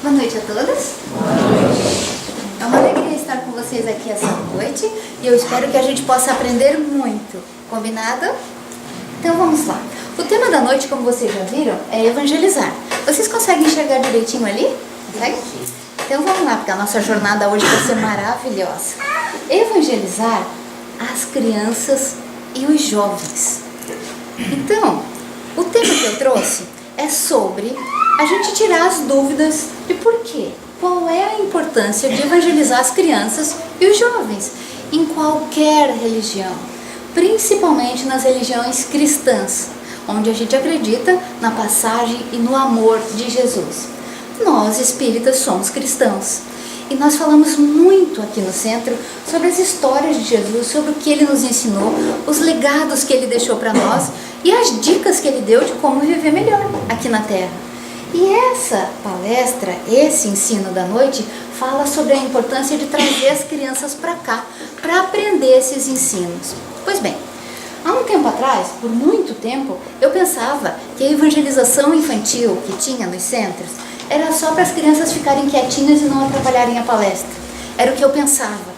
Boa noite a todos. É uma alegria estar com vocês aqui essa noite e eu espero que a gente possa aprender muito. Combinado? Então vamos lá. O tema da noite, como vocês já viram, é evangelizar. Vocês conseguem enxergar direitinho ali? Consegue? Então vamos lá, porque a nossa jornada hoje vai ser maravilhosa. Evangelizar as crianças e os jovens. Então, o tema que eu trouxe é sobre a gente tirar as dúvidas de por quê. Qual é a importância de evangelizar as crianças e os jovens em qualquer religião, principalmente nas religiões cristãs, onde a gente acredita na passagem e no amor de Jesus. Nós, espíritas, somos cristãos e nós falamos muito aqui no centro sobre as histórias de Jesus, sobre o que ele nos ensinou, os legados que ele deixou para nós e as dicas que ele deu de como viver melhor aqui na Terra. E essa palestra, esse ensino da noite, fala sobre a importância de trazer as crianças para cá, para aprender esses ensinos. Pois bem, há um tempo atrás, por muito tempo, eu pensava que a evangelização infantil que tinha nos centros era só para as crianças ficarem quietinhas e não atrapalharem a palestra. Era o que eu pensava.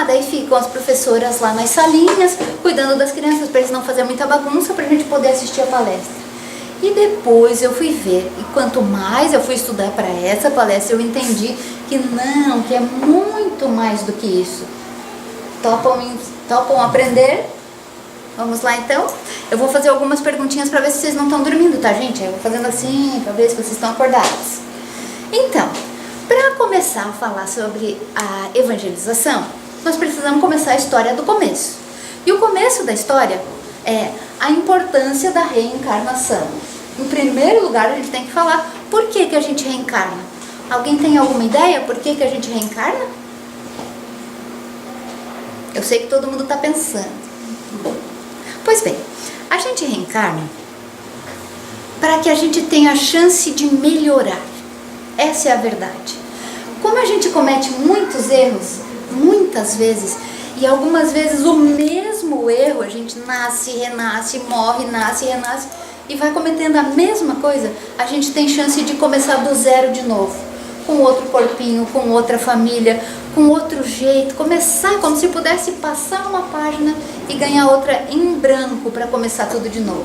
Daí ficam as professoras lá nas salinhas, cuidando das crianças para eles não fazerem muita bagunça, para a gente poder assistir a palestra. E depois eu fui ver, e quanto mais eu fui estudar para essa palestra, eu entendi que não, que é muito mais do que isso. Topam aprender? Vamos lá então? Eu vou fazer algumas perguntinhas para ver se vocês não estão dormindo, tá, gente? Eu vou fazendo assim para ver se vocês estão acordados. Então, para começar a falar sobre a evangelização, nós precisamos começar a história do começo. E o começo da história é a importância da reencarnação. Em primeiro lugar, a gente tem que falar por que a gente reencarna. Alguém tem alguma ideia por que a gente reencarna? Eu sei que todo mundo está pensando. Pois bem, a gente reencarna para que a gente tenha a chance de melhorar. Essa é a verdade. Como a gente comete muitos erros, muitas vezes, e algumas vezes o mesmo erro, a gente nasce, renasce, morre, nasce, renasce, e vai cometendo a mesma coisa, a gente tem chance de começar do zero de novo, com outro corpinho, com outra família, com outro jeito, começar como se pudesse passar uma página e ganhar outra em branco para começar tudo de novo.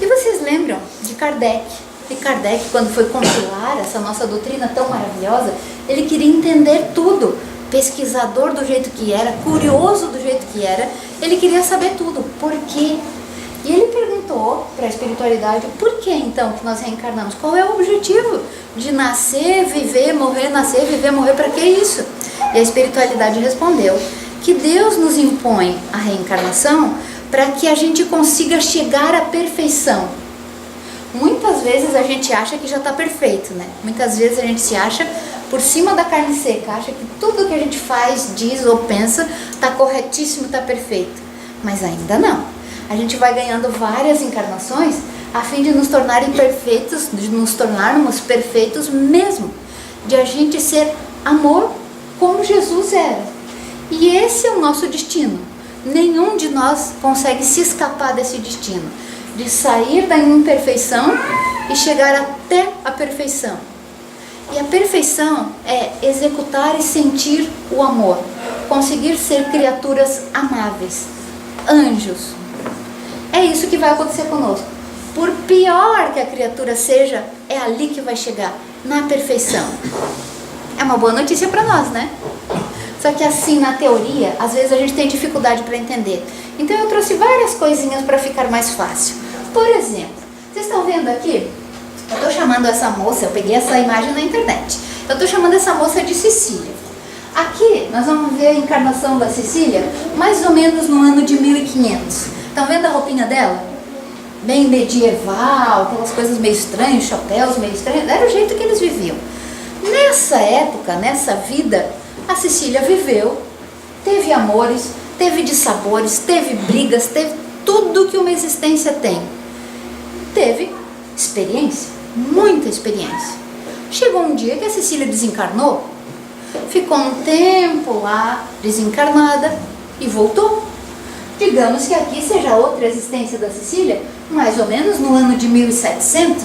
E vocês lembram de Kardec? E Kardec, quando foi compilar essa nossa doutrina tão maravilhosa, ele queria entender tudo. Pesquisador do jeito que era, curioso do jeito que era, ele queria saber tudo. Por quê? E ele perguntou para a espiritualidade, por que então que nós reencarnamos? Qual é o objetivo de nascer, viver, morrer, nascer, viver, morrer? Para que isso? E a espiritualidade respondeu que Deus nos impõe a reencarnação para que a gente consiga chegar à perfeição. Muitas vezes a gente acha que já está perfeito, né? Muitas vezes a gente se acha por cima da carne seca, acha que tudo que a gente faz, diz ou pensa está corretíssimo, está perfeito. Mas ainda não. A gente vai ganhando várias encarnações a fim de nos tornarem perfeitos, de nos tornarmos perfeitos mesmo, de a gente ser amor como Jesus era. E esse é o nosso destino. Nenhum de nós consegue se escapar desse destino, de sair da imperfeição e chegar até a perfeição. E a perfeição é executar e sentir o amor, conseguir ser criaturas amáveis, anjos. É isso que vai acontecer conosco. Por pior que a criatura seja, é ali que vai chegar, na perfeição. É uma boa notícia para nós, né? Só que assim, na teoria, às vezes a gente tem dificuldade para entender. Então eu trouxe várias coisinhas para ficar mais fácil. Por exemplo, vocês estão vendo aqui? Eu estou chamando essa moça, eu peguei essa imagem na internet. Eu estou chamando essa moça de Cecília. Aqui nós vamos ver a encarnação da Cecília mais ou menos no ano de 1500. Estão vendo a roupinha dela? Bem medieval, aquelas coisas meio estranhas, chapéus meio estranhos. Era o jeito que eles viviam. Nessa época, nessa vida, a Cecília viveu, teve amores, teve dissabores, teve brigas, teve tudo que uma existência tem. Teve experiência, muita experiência. Chegou um dia que a Cecília desencarnou, ficou um tempo lá desencarnada e voltou. Digamos que aqui seja outra existência da Cecília, mais ou menos no ano de 1700.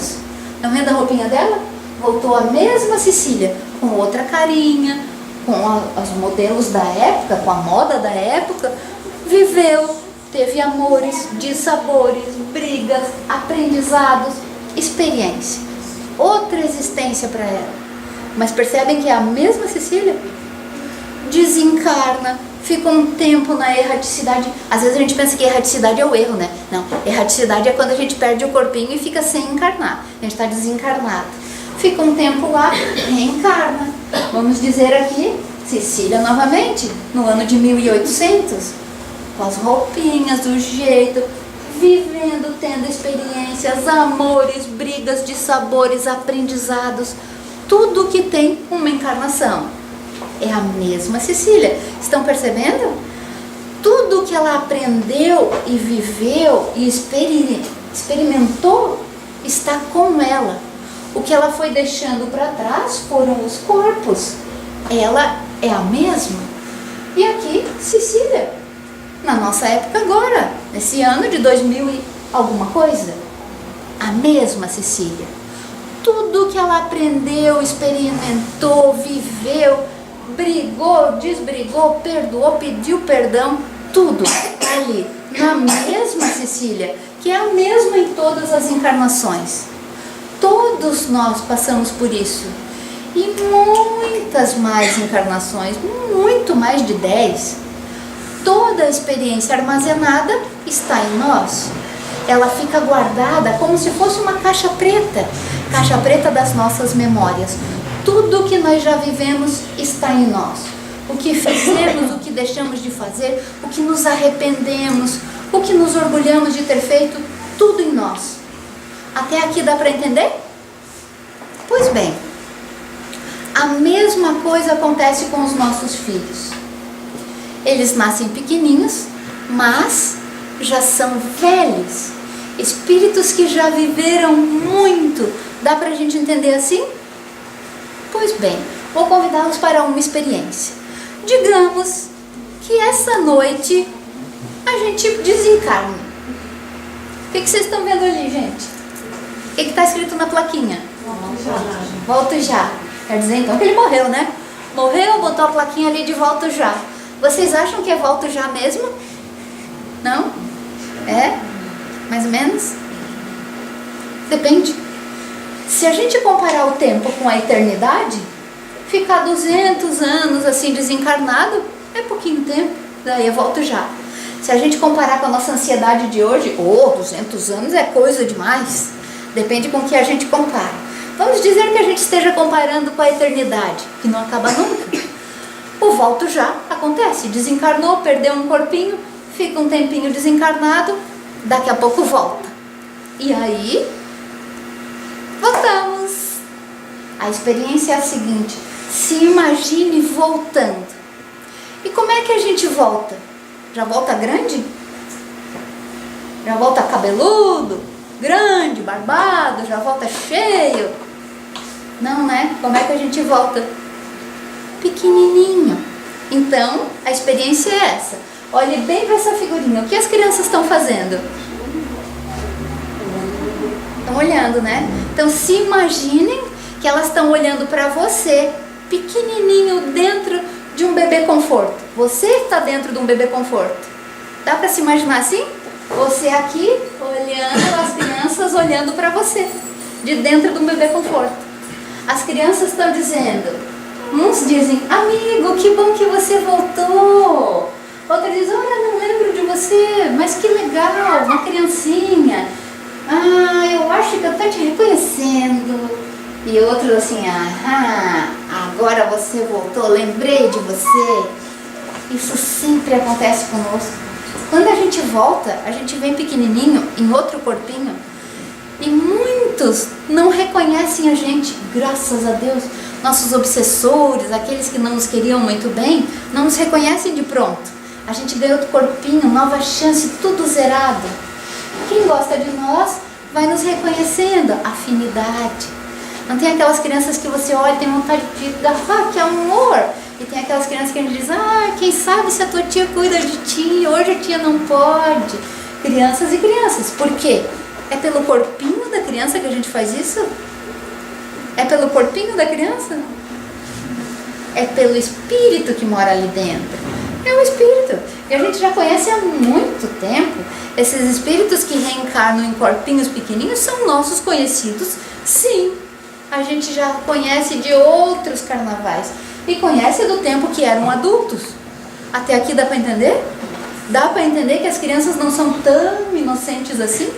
Estão vendo a roupinha dela? Voltou a mesma Cecília, com outra carinha, com os modelos da época, com a moda da época. Viveu, teve amores, dissabores, brigas, aprendizados, experiência. Outra existência para ela. Mas percebem que é a mesma Cecília? Desencarna, fica um tempo na erraticidade. Às vezes a gente pensa que erraticidade é o erro, né? Não, erraticidade é quando a gente perde o corpinho e fica sem encarnar. A gente está desencarnado. Fica um tempo lá, reencarna. Vamos dizer aqui, Cecília novamente, no ano de 1800, com as roupinhas, do jeito, vivendo, tendo experiências, amores, brigas, dissabores, aprendizados, tudo que tem uma encarnação. É a mesma Cecília. Estão percebendo? Tudo que ela aprendeu e viveu e experimentou está com ela. O que ela foi deixando para trás foram os corpos. Ela é a mesma. E aqui, Cecília, na nossa época agora, nesse ano de 2000 e alguma coisa, a mesma Cecília. Tudo que ela aprendeu, experimentou, viveu, brigou, desbrigou, perdoou, pediu perdão, tudo ali, na mesma Cecília, que é a mesma em todas as encarnações. Todos nós passamos por isso. E muitas mais encarnações, muito mais de 10. Toda a experiência armazenada está em nós. Ela fica guardada como se fosse uma caixa preta das nossas memórias. Tudo que nós já vivemos está em nós. O que fizemos, o que deixamos de fazer, o que nos arrependemos, o que nos orgulhamos de ter feito, tudo em nós. Até aqui dá para entender? Pois bem, a mesma coisa acontece com os nossos filhos. Eles nascem pequeninhos, mas já são velhos. Espíritos que já viveram muito. Dá para a gente entender assim? Pois bem, vou convidá-los para uma experiência. Digamos que essa noite a gente desencarne. O que vocês estão vendo ali, gente? O que está escrito na plaquinha? Volto já. Quer dizer então que ele morreu, né? Morreu, botou a plaquinha ali de volto já. Vocês acham que é volto já mesmo? Não? É? Mais ou menos? Depende. Se a gente comparar o tempo com a eternidade, ficar 200 anos assim desencarnado é pouquinho tempo, daí eu volto já. Se a gente comparar com a nossa ansiedade de hoje, 200 anos é coisa demais. Depende com o que a gente compara. Vamos dizer que a gente esteja comparando com a eternidade, que não acaba nunca. O volto já acontece. Desencarnou, perdeu um corpinho, fica um tempinho desencarnado, daqui a pouco volta. E aí, voltamos. A experiência é a seguinte: se imagine voltando. E como é que a gente volta? Já volta grande? Já volta cabeludo, grande, barbado, já volta cheio? Não, né? Como é que a gente volta? Pequenininho. Então, a experiência é essa. Olhe bem para essa figurinha. O que as crianças estão fazendo? Estão olhando, né? Então, se imaginem que elas estão olhando para você, pequenininho, dentro de um bebê conforto. Você está dentro de um bebê conforto. Dá para se imaginar assim? Você aqui, olhando, as crianças olhando para você, de dentro de um bebê conforto. As crianças estão dizendo, uns dizem, amigo, que bom que você voltou. Outros dizem, olha, não lembro de você, mas que legal, uma criancinha. Ah, eu acho que eu estou te reconhecendo. E outros assim, agora você voltou, lembrei de você. Isso sempre acontece conosco. Quando a gente volta, a gente vem pequenininho, em outro corpinho, e muitos não reconhecem a gente, graças a Deus. Nossos obsessores, aqueles que não nos queriam muito bem, não nos reconhecem de pronto. A gente ganha outro corpinho, nova chance, tudo zerado. Quem gosta de nós vai nos reconhecendo, afinidade. Não tem aquelas crianças que você olha e tem vontade de dar, que amor. E tem aquelas crianças que a gente diz, quem sabe se a tua tia cuida de ti, hoje a tia não pode. Crianças e crianças. Por quê? É pelo corpinho da criança que a gente faz isso? É pelo corpinho da criança? É pelo espírito que mora ali dentro. É o espírito. E a gente já conhece há muito tempo. Esses espíritos que reencarnam em corpinhos pequenininhos são nossos conhecidos, sim. A gente já conhece de outros carnavais. E conhece do tempo que eram adultos. Até aqui dá para entender? Dá para entender que as crianças não são tão inocentes assim?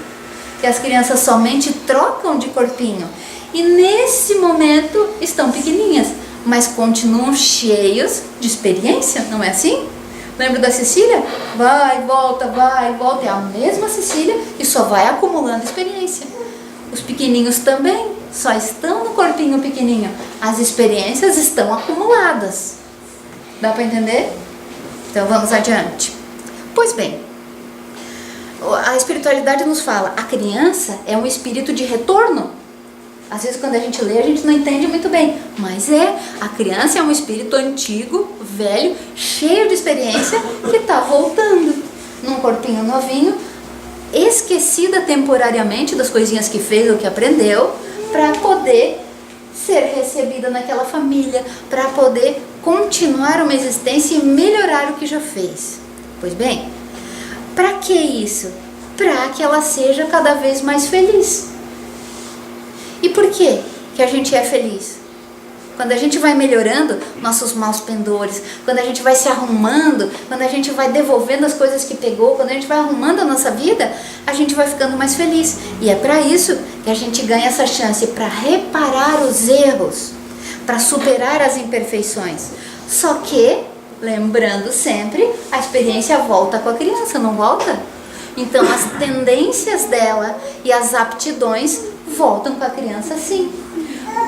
Que as crianças somente trocam de corpinho. E nesse momento estão pequenininhas, mas continuam cheios de experiência, não é assim? Lembra da Cecília? Vai, volta, é a mesma Cecília e só vai acumulando experiência. Os pequenininhos também só estão no corpinho pequenininho. As experiências estão acumuladas. Dá para entender? Então vamos adiante. Pois bem, a espiritualidade nos fala, a criança é um espírito de retorno. Às vezes quando a gente lê, a gente não entende muito bem, mas a criança é um espírito antigo, velho, cheio de experiência, que está voltando num corpinho novinho, esquecida temporariamente das coisinhas que fez ou que aprendeu, para poder ser recebida naquela família, para poder continuar uma existência e melhorar o que já fez. Pois bem, para que isso? Para que ela seja cada vez mais feliz. E por que que a gente é feliz? Quando a gente vai melhorando nossos maus pendores, quando a gente vai se arrumando, quando a gente vai devolvendo as coisas que pegou, quando a gente vai arrumando a nossa vida, a gente vai ficando mais feliz. E é para isso que a gente ganha essa chance, para reparar os erros, para superar as imperfeições. Só que, lembrando sempre, a experiência volta com a criança, não volta? Então as tendências dela e as aptidões voltam com a criança sim.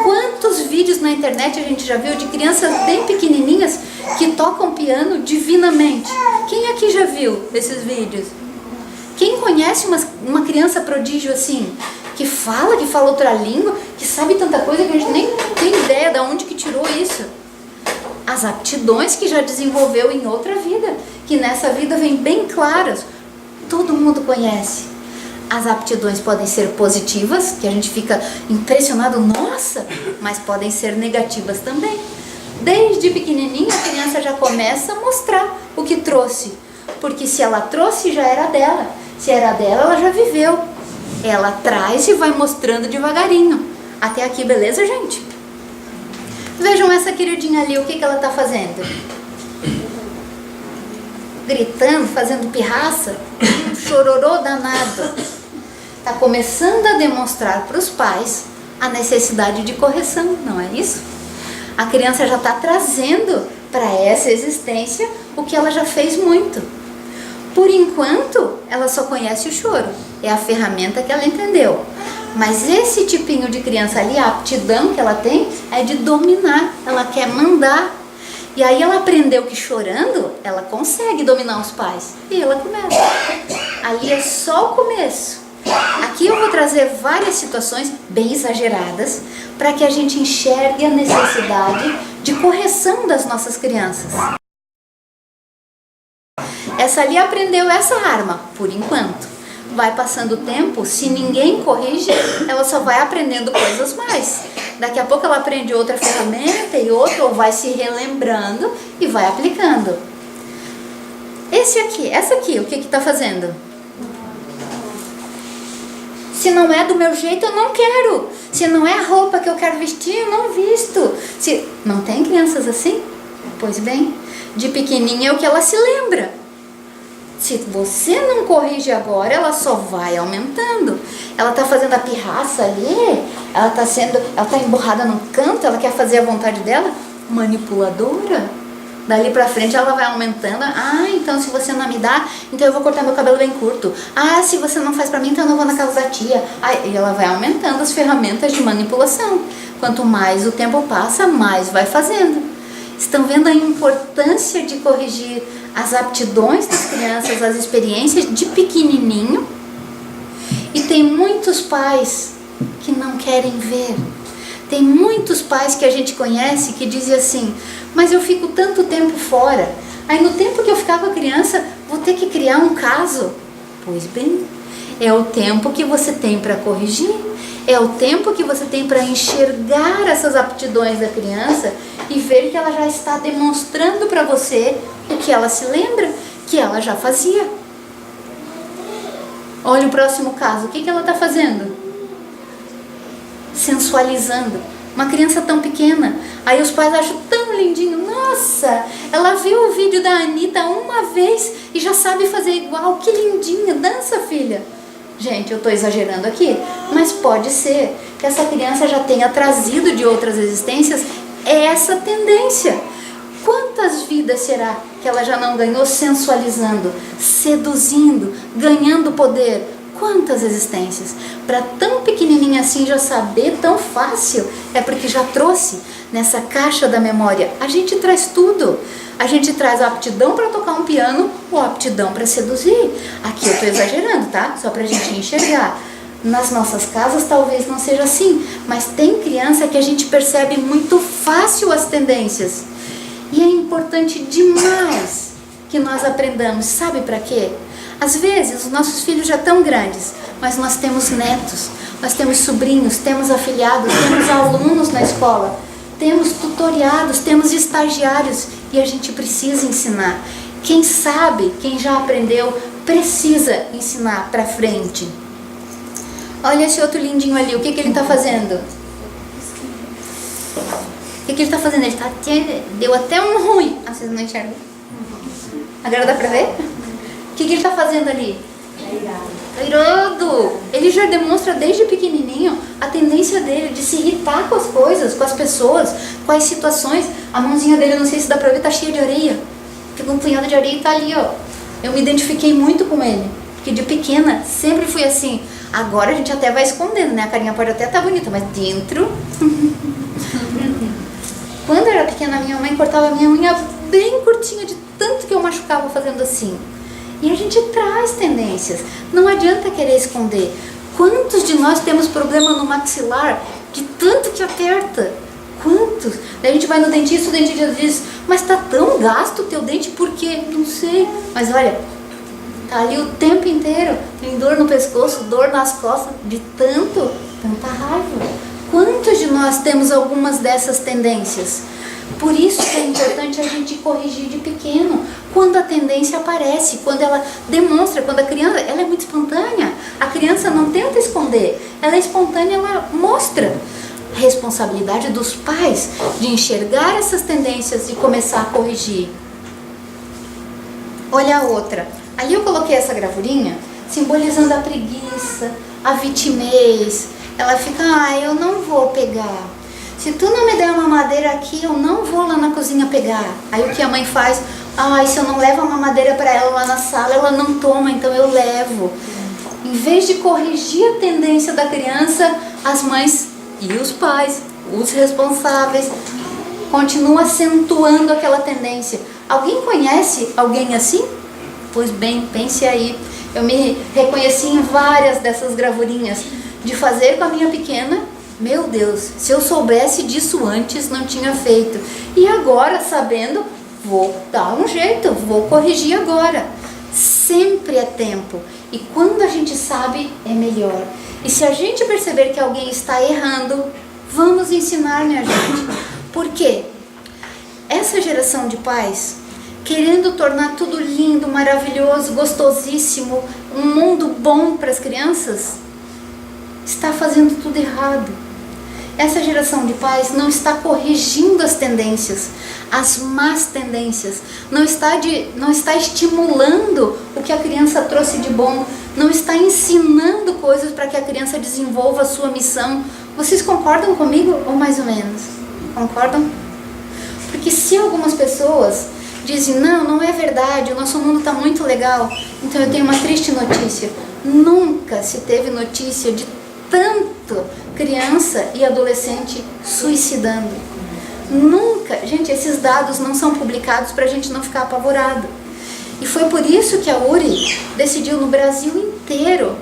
Quantos vídeos na internet a gente já viu de crianças bem pequenininhas que tocam piano divinamente? Quem aqui já viu esses vídeos? Quem conhece uma criança prodígio assim? Que fala outra língua, que sabe tanta coisa que a gente nem tem ideia de onde que tirou isso. As aptidões que já desenvolveu em outra vida, que nessa vida vem bem claras. Todo mundo conhece. As aptidões podem ser positivas, que a gente fica impressionado, nossa, mas podem ser negativas também. Desde pequenininha a criança já começa a mostrar o que trouxe, porque se ela trouxe já era dela, se era dela ela já viveu. Ela traz e vai mostrando devagarinho. Até aqui, beleza, gente? Vejam essa queridinha ali, o que ela está fazendo? Gritando, fazendo pirraça, um chororô danado. Está começando a demonstrar para os pais a necessidade de correção, não é isso? A criança já está trazendo para essa existência o que ela já fez muito. Por enquanto, ela só conhece o choro, é a ferramenta que ela entendeu. Mas esse tipinho de criança ali, a aptidão que ela tem é de dominar, ela quer mandar. E aí ela aprendeu que chorando, ela consegue dominar os pais. E ela começa. Ali é só o começo. Aqui eu vou trazer várias situações bem exageradas para que a gente enxergue a necessidade de correção das nossas crianças. Essa ali aprendeu essa arma, por enquanto. Vai passando o tempo, se ninguém corrige, ela só vai aprendendo coisas mais. Daqui a pouco ela aprende outra ferramenta e outra, ou vai se relembrando e vai aplicando. Essa aqui, o que está fazendo? Se não é do meu jeito, eu não quero. Se não é a roupa que eu quero vestir, eu não visto. Se não tem crianças assim? Pois bem, de pequenininha é o que ela se lembra. Se você não corrige agora, ela só vai aumentando. Ela está fazendo a pirraça ali, ela está emburrada num canto, ela quer fazer a vontade dela, manipuladora. Dali pra frente ela vai aumentando. Ah, então se você não me dá, então eu vou cortar meu cabelo bem curto. Ah, se você não faz pra mim, então eu não vou na casa da tia. Ah, e ela vai aumentando as ferramentas de manipulação. Quanto mais o tempo passa, mais vai fazendo. Estão vendo a importância de corrigir as aptidões das crianças, as experiências de pequenininho? E tem muitos pais que não querem ver. Tem muitos pais que a gente conhece que dizem assim, mas eu fico tanto tempo fora, aí no tempo que eu ficar com a criança, vou ter que criar um caso. Pois bem, é o tempo que você tem para corrigir, É o tempo que você tem para enxergar essas aptidões da criança e ver que ela já está demonstrando para você o que ela se lembra, que ela já fazia. Olha o próximo caso. O que ela está fazendo? Sensualizando. Uma criança tão pequena. Aí os pais acham tão lindinho. Nossa, ela viu o vídeo da Anitta uma vez e já sabe fazer igual. Que lindinha. Dança, filha. Gente, eu estou exagerando aqui, mas pode ser que essa criança já tenha trazido de outras existências essa tendência. Quantas vidas será que ela já não ganhou sensualizando, seduzindo, ganhando poder? Quantas existências? Para tão pequenininha assim já saber tão fácil, é porque já trouxe nessa caixa da memória. A gente traz tudo. A gente traz a aptidão para tocar um piano ou a aptidão para seduzir. Aqui eu estou exagerando, tá? Só para a gente enxergar. Nas nossas casas talvez não seja assim, mas tem criança que a gente percebe muito fácil as tendências. E é importante demais que nós aprendamos. Sabe para quê? Às vezes os nossos filhos já estão grandes, mas nós temos netos, nós temos sobrinhos, temos afilhados, temos alunos na escola, temos tutoriados, temos estagiários e a gente precisa ensinar. Quem sabe, quem já aprendeu, precisa ensinar para frente. Olha esse outro lindinho ali, o que ele está fazendo? O que ele está fazendo? Ele tá deu até um ruim. Ah, vocês não enxergam? Agora dá para ver? O que ele está fazendo ali? Tá irado! Ele já demonstra desde pequenininho a tendência dele de se irritar com as coisas, com as pessoas, com as situações. A mãozinha dele, não sei se dá para ver, tá cheia de areia. Pegou um punhado de areia e tá ali, ó. Eu me identifiquei muito com ele, porque de pequena sempre fui assim. Agora a gente até vai escondendo, né? A carinha pode até estar bonita, mas dentro... Quando eu era pequena, minha mãe cortava a minha unha bem curtinha, de tanto que eu machucava fazendo assim. E a gente traz tendências. Não adianta querer esconder. Quantos de nós temos problema no maxilar de tanto que aperta? Quantos? Daí a gente vai no dentista, o dentista diz, mas tá tão gasto o teu dente, por quê? Não sei. Mas olha, tá ali o tempo inteiro. Tem dor no pescoço, dor nas costas, de tanta raiva. Quantos de nós temos algumas dessas tendências? Por isso que é importante a gente corrigir de pequeno, quando a tendência aparece, quando ela demonstra, quando a criança, ela é muito espontânea, a criança não tenta esconder, ela é espontânea, ela mostra. Responsabilidade dos pais de enxergar essas tendências e começar a corrigir. Olha a outra, ali eu coloquei essa gravurinha, simbolizando a preguiça, a vitimez. Ela fica, eu não vou pegar. Se tu não me der uma mamadeira aqui, eu não vou lá na cozinha pegar. Aí o que a mãe faz? Se eu não levo a mamadeira para ela lá na sala, ela não toma, então eu levo. Em vez de corrigir a tendência da criança, as mães e os pais, os responsáveis, continuam acentuando aquela tendência. Alguém conhece alguém assim? Pois bem, pense aí. Eu me reconheci em várias dessas gravurinhas. De fazer com a minha pequena, meu Deus, se eu soubesse disso antes, não tinha feito. E agora, sabendo, vou dar um jeito, vou corrigir agora. Sempre é tempo. E quando a gente sabe, é melhor. E se a gente perceber que alguém está errando, vamos ensinar, minha gente. Por quê? Essa geração de pais, querendo tornar tudo lindo, maravilhoso, gostosíssimo, um mundo bom para as crianças, está fazendo tudo errado. Essa geração de pais não está corrigindo as tendências, as más tendências, não está estimulando o que a criança trouxe de bom, não está ensinando coisas para que a criança desenvolva a sua missão. Vocês concordam comigo ou mais ou menos? Concordam? Porque se algumas pessoas dizem, não é verdade, o nosso mundo está muito legal, então eu tenho uma triste notícia. Nunca se teve notícia de tanto criança e adolescente suicidando. Nunca. Gente, esses dados não são publicados para a gente não ficar apavorado. E foi por isso que a URI decidiu no Brasil inteiro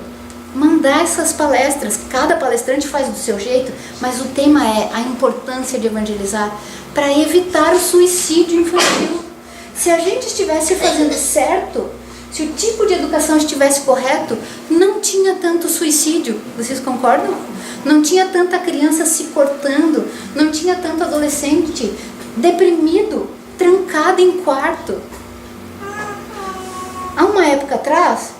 mandar essas palestras. Cada palestrante faz do seu jeito, mas o tema é a importância de evangelizar para evitar o suicídio infantil. Se a gente estivesse fazendo certo, se o tipo de educação estivesse correto, não tinha tanto suicídio. Vocês concordam? Não tinha tanta criança se cortando, não tinha tanto adolescente deprimido, trancado em quarto. Há uma época atrás,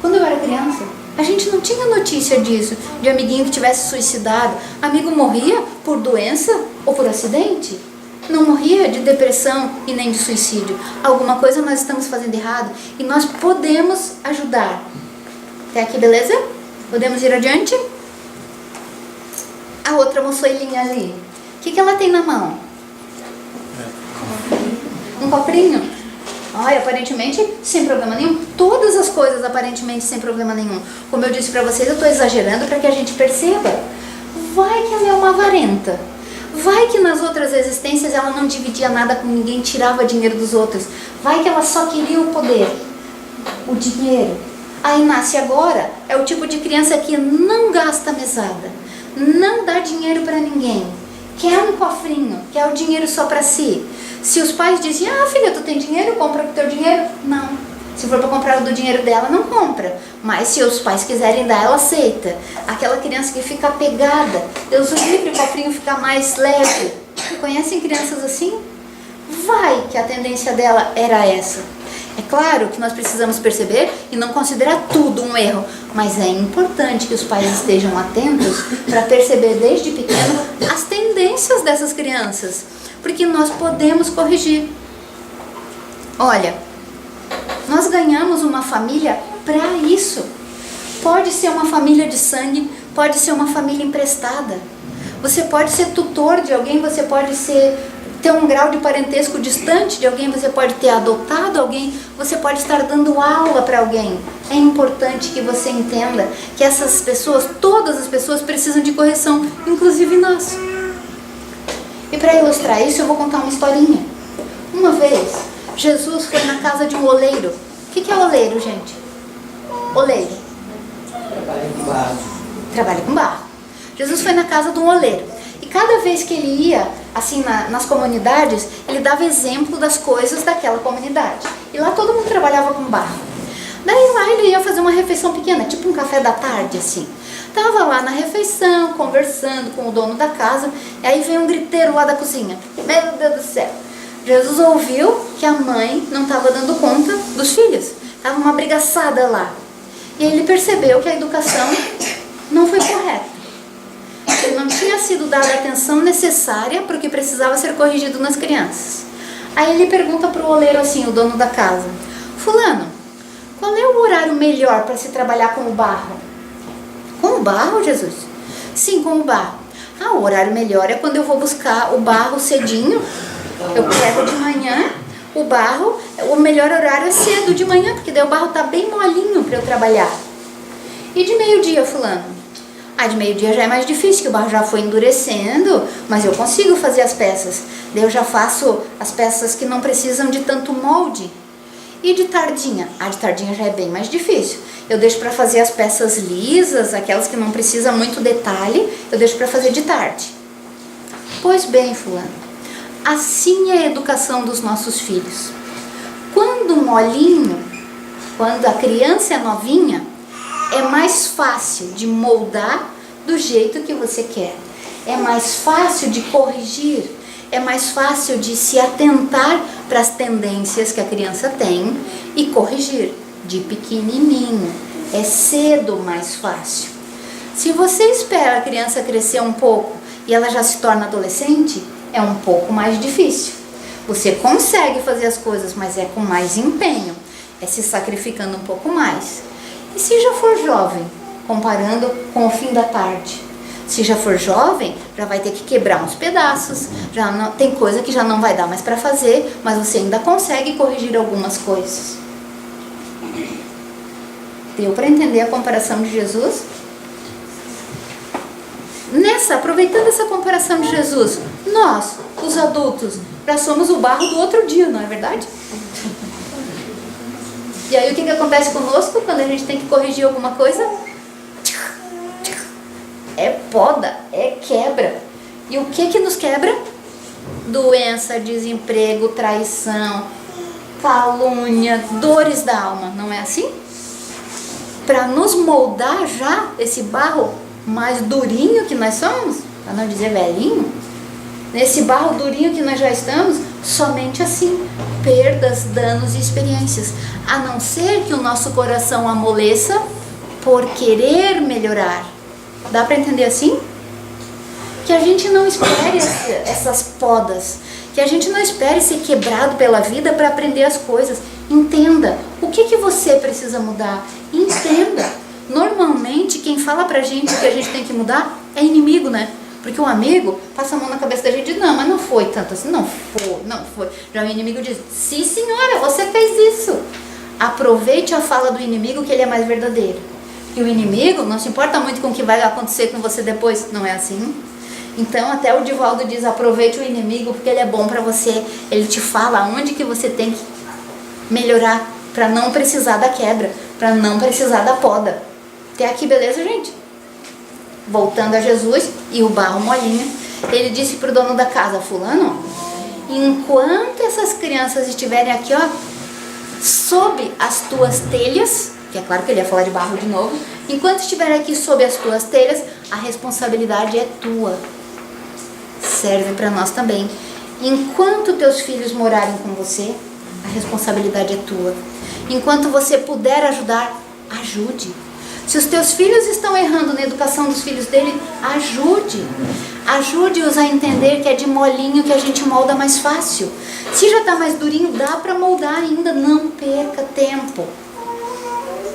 quando eu era criança, a gente não tinha notícia disso, de amiguinho que tivesse suicidado. Amigo morria por doença ou por acidente. Não morria de depressão e nem de suicídio. Alguma coisa nós estamos fazendo errado e nós podemos ajudar. Até aqui, beleza? Podemos ir adiante? A outra moçoilinha ali, o que ela tem na mão? Um coprinho? Olha, aparentemente sem problema nenhum. Todas as coisas aparentemente sem problema nenhum. Como eu disse pra vocês, eu tô exagerando para que a gente perceba. Vai que ela é uma avarenta. Vai que nas outras existências ela não dividia nada com ninguém, tirava dinheiro dos outros. Vai que ela só queria o poder, o dinheiro. Aí nasce agora, é o tipo de criança que não gasta mesada, não dá dinheiro para ninguém, quer um cofrinho, quer o dinheiro só para si. Se os pais dizem, filha, tu tem dinheiro, compra com o teu dinheiro. Não. Se for para comprar o do dinheiro dela, não compra. Mas se os pais quiserem dar, ela aceita. Aquela criança que fica apegada, Deus o livre, o cofrinho fica mais leve. Conhecem crianças assim? Vai que a tendência dela era essa. É claro que nós precisamos perceber e não considerar tudo um erro, mas é importante que os pais estejam atentos para perceber desde pequeno as tendências dessas crianças, porque nós podemos corrigir. Olha, nós ganhamos uma família para isso. Pode ser uma família de sangue, pode ser uma família emprestada. Você pode ser tutor de alguém, você pode ter um grau de parentesco distante de alguém, você pode ter adotado alguém, você pode estar dando aula para alguém. É importante que você entenda que essas pessoas, todas as pessoas precisam de correção, inclusive nós. E para ilustrar isso, eu vou contar uma historinha. Uma vez, Jesus foi na casa de um oleiro. O que é oleiro, gente? Oleiro. Trabalha com barro. Trabalha com barro. Jesus foi na casa de um oleiro. E cada vez que ele ia, assim, nas comunidades, ele dava exemplo das coisas daquela comunidade. E lá todo mundo trabalhava com barro. Daí lá ele ia fazer uma refeição pequena, tipo um café da tarde, assim. Tava lá na refeição, conversando com o dono da casa, e aí veio um griteiro lá da cozinha. Meu Deus do céu! Jesus ouviu que a mãe não estava dando conta dos filhos. Tava uma brigaçada lá. E ele percebeu que a educação não foi correta. Ele não tinha sido dada a atenção necessária para o que precisava ser corrigido nas crianças. Aí ele pergunta para o oleiro assim, o dono da casa: fulano, qual é o horário melhor para se trabalhar com o barro? Com o barro, Jesus? Sim, com o barro. O horário melhor é quando eu vou buscar o barro cedinho. Eu pego de manhã o barro, o melhor horário é cedo de manhã, porque daí o barro tá bem molinho para eu trabalhar. E de meio-dia, fulano? De meio-dia já é mais difícil, que o barro já foi endurecendo, mas eu consigo fazer as peças. Daí eu já faço as peças que não precisam de tanto molde. E de tardinha? De tardinha já é bem mais difícil. Eu deixo para fazer as peças lisas, aquelas que não precisam muito detalhe, eu deixo para fazer de tarde. Pois bem, fulano, assim é a educação dos nossos filhos. Quando molinho, quando a criança é novinha, é mais fácil de moldar do jeito que você quer. É mais fácil de corrigir. É mais fácil de se atentar para as tendências que a criança tem e corrigir de pequenininho. É cedo mais fácil. Se você espera a criança crescer um pouco e ela já se torna adolescente, é um pouco mais difícil. Você consegue fazer as coisas, mas é com mais empenho. É se sacrificando um pouco mais. E se já for jovem, comparando com o fim da tarde? Se já for jovem, já vai ter que quebrar uns pedaços, já não, tem coisa que já não vai dar mais para fazer, mas você ainda consegue corrigir algumas coisas. Deu para entender a comparação de Jesus? Aproveitando essa comparação de Jesus, nós, os adultos, já somos o barro do outro dia, não é verdade? E aí o que acontece conosco quando a gente tem que corrigir alguma coisa? É poda, é quebra. E o que nos quebra? Doença, desemprego, traição. calúnia, dores da alma, não é assim? Para nos moldar já esse barro mais durinho que nós somos, para não dizer velhinho, nesse barro durinho que nós já estamos, somente assim, perdas, danos e experiências, a não ser que o nosso coração amoleça por querer melhorar. Dá para entender assim? Que a gente não espere essas podas, que a gente não espere ser quebrado pela vida para aprender as coisas. Entenda o que você precisa mudar. Entenda. Normalmente quem fala pra gente que a gente tem que mudar é inimigo, né? Porque o amigo passa a mão na cabeça da gente e diz, não, mas não foi tanto assim, não foi. Já o inimigo diz, sim senhora, você fez isso. Aproveite a fala do inimigo que ele é mais verdadeiro. E o inimigo não se importa muito com o que vai acontecer com você depois, não é assim? Então até o Divaldo diz, aproveite o inimigo porque ele é bom pra você. Ele te fala onde que você tem que melhorar para não precisar da quebra, para não precisar da poda. Até aqui, beleza, gente? Voltando a Jesus e o barro molinho, ele disse pro dono da casa, fulano, enquanto essas crianças estiverem aqui, ó, sob as tuas telhas, que é claro que ele ia falar de barro de novo, enquanto estiverem aqui sob as tuas telhas, a responsabilidade é tua. Serve para nós também. Enquanto teus filhos morarem com você, a responsabilidade é tua. Enquanto você puder ajudar, ajude. Se os teus filhos estão errando na educação dos filhos dele, ajude. Ajude-os a entender que é de molinho que a gente molda mais fácil. Se já está mais durinho, dá para moldar ainda. Não perca tempo.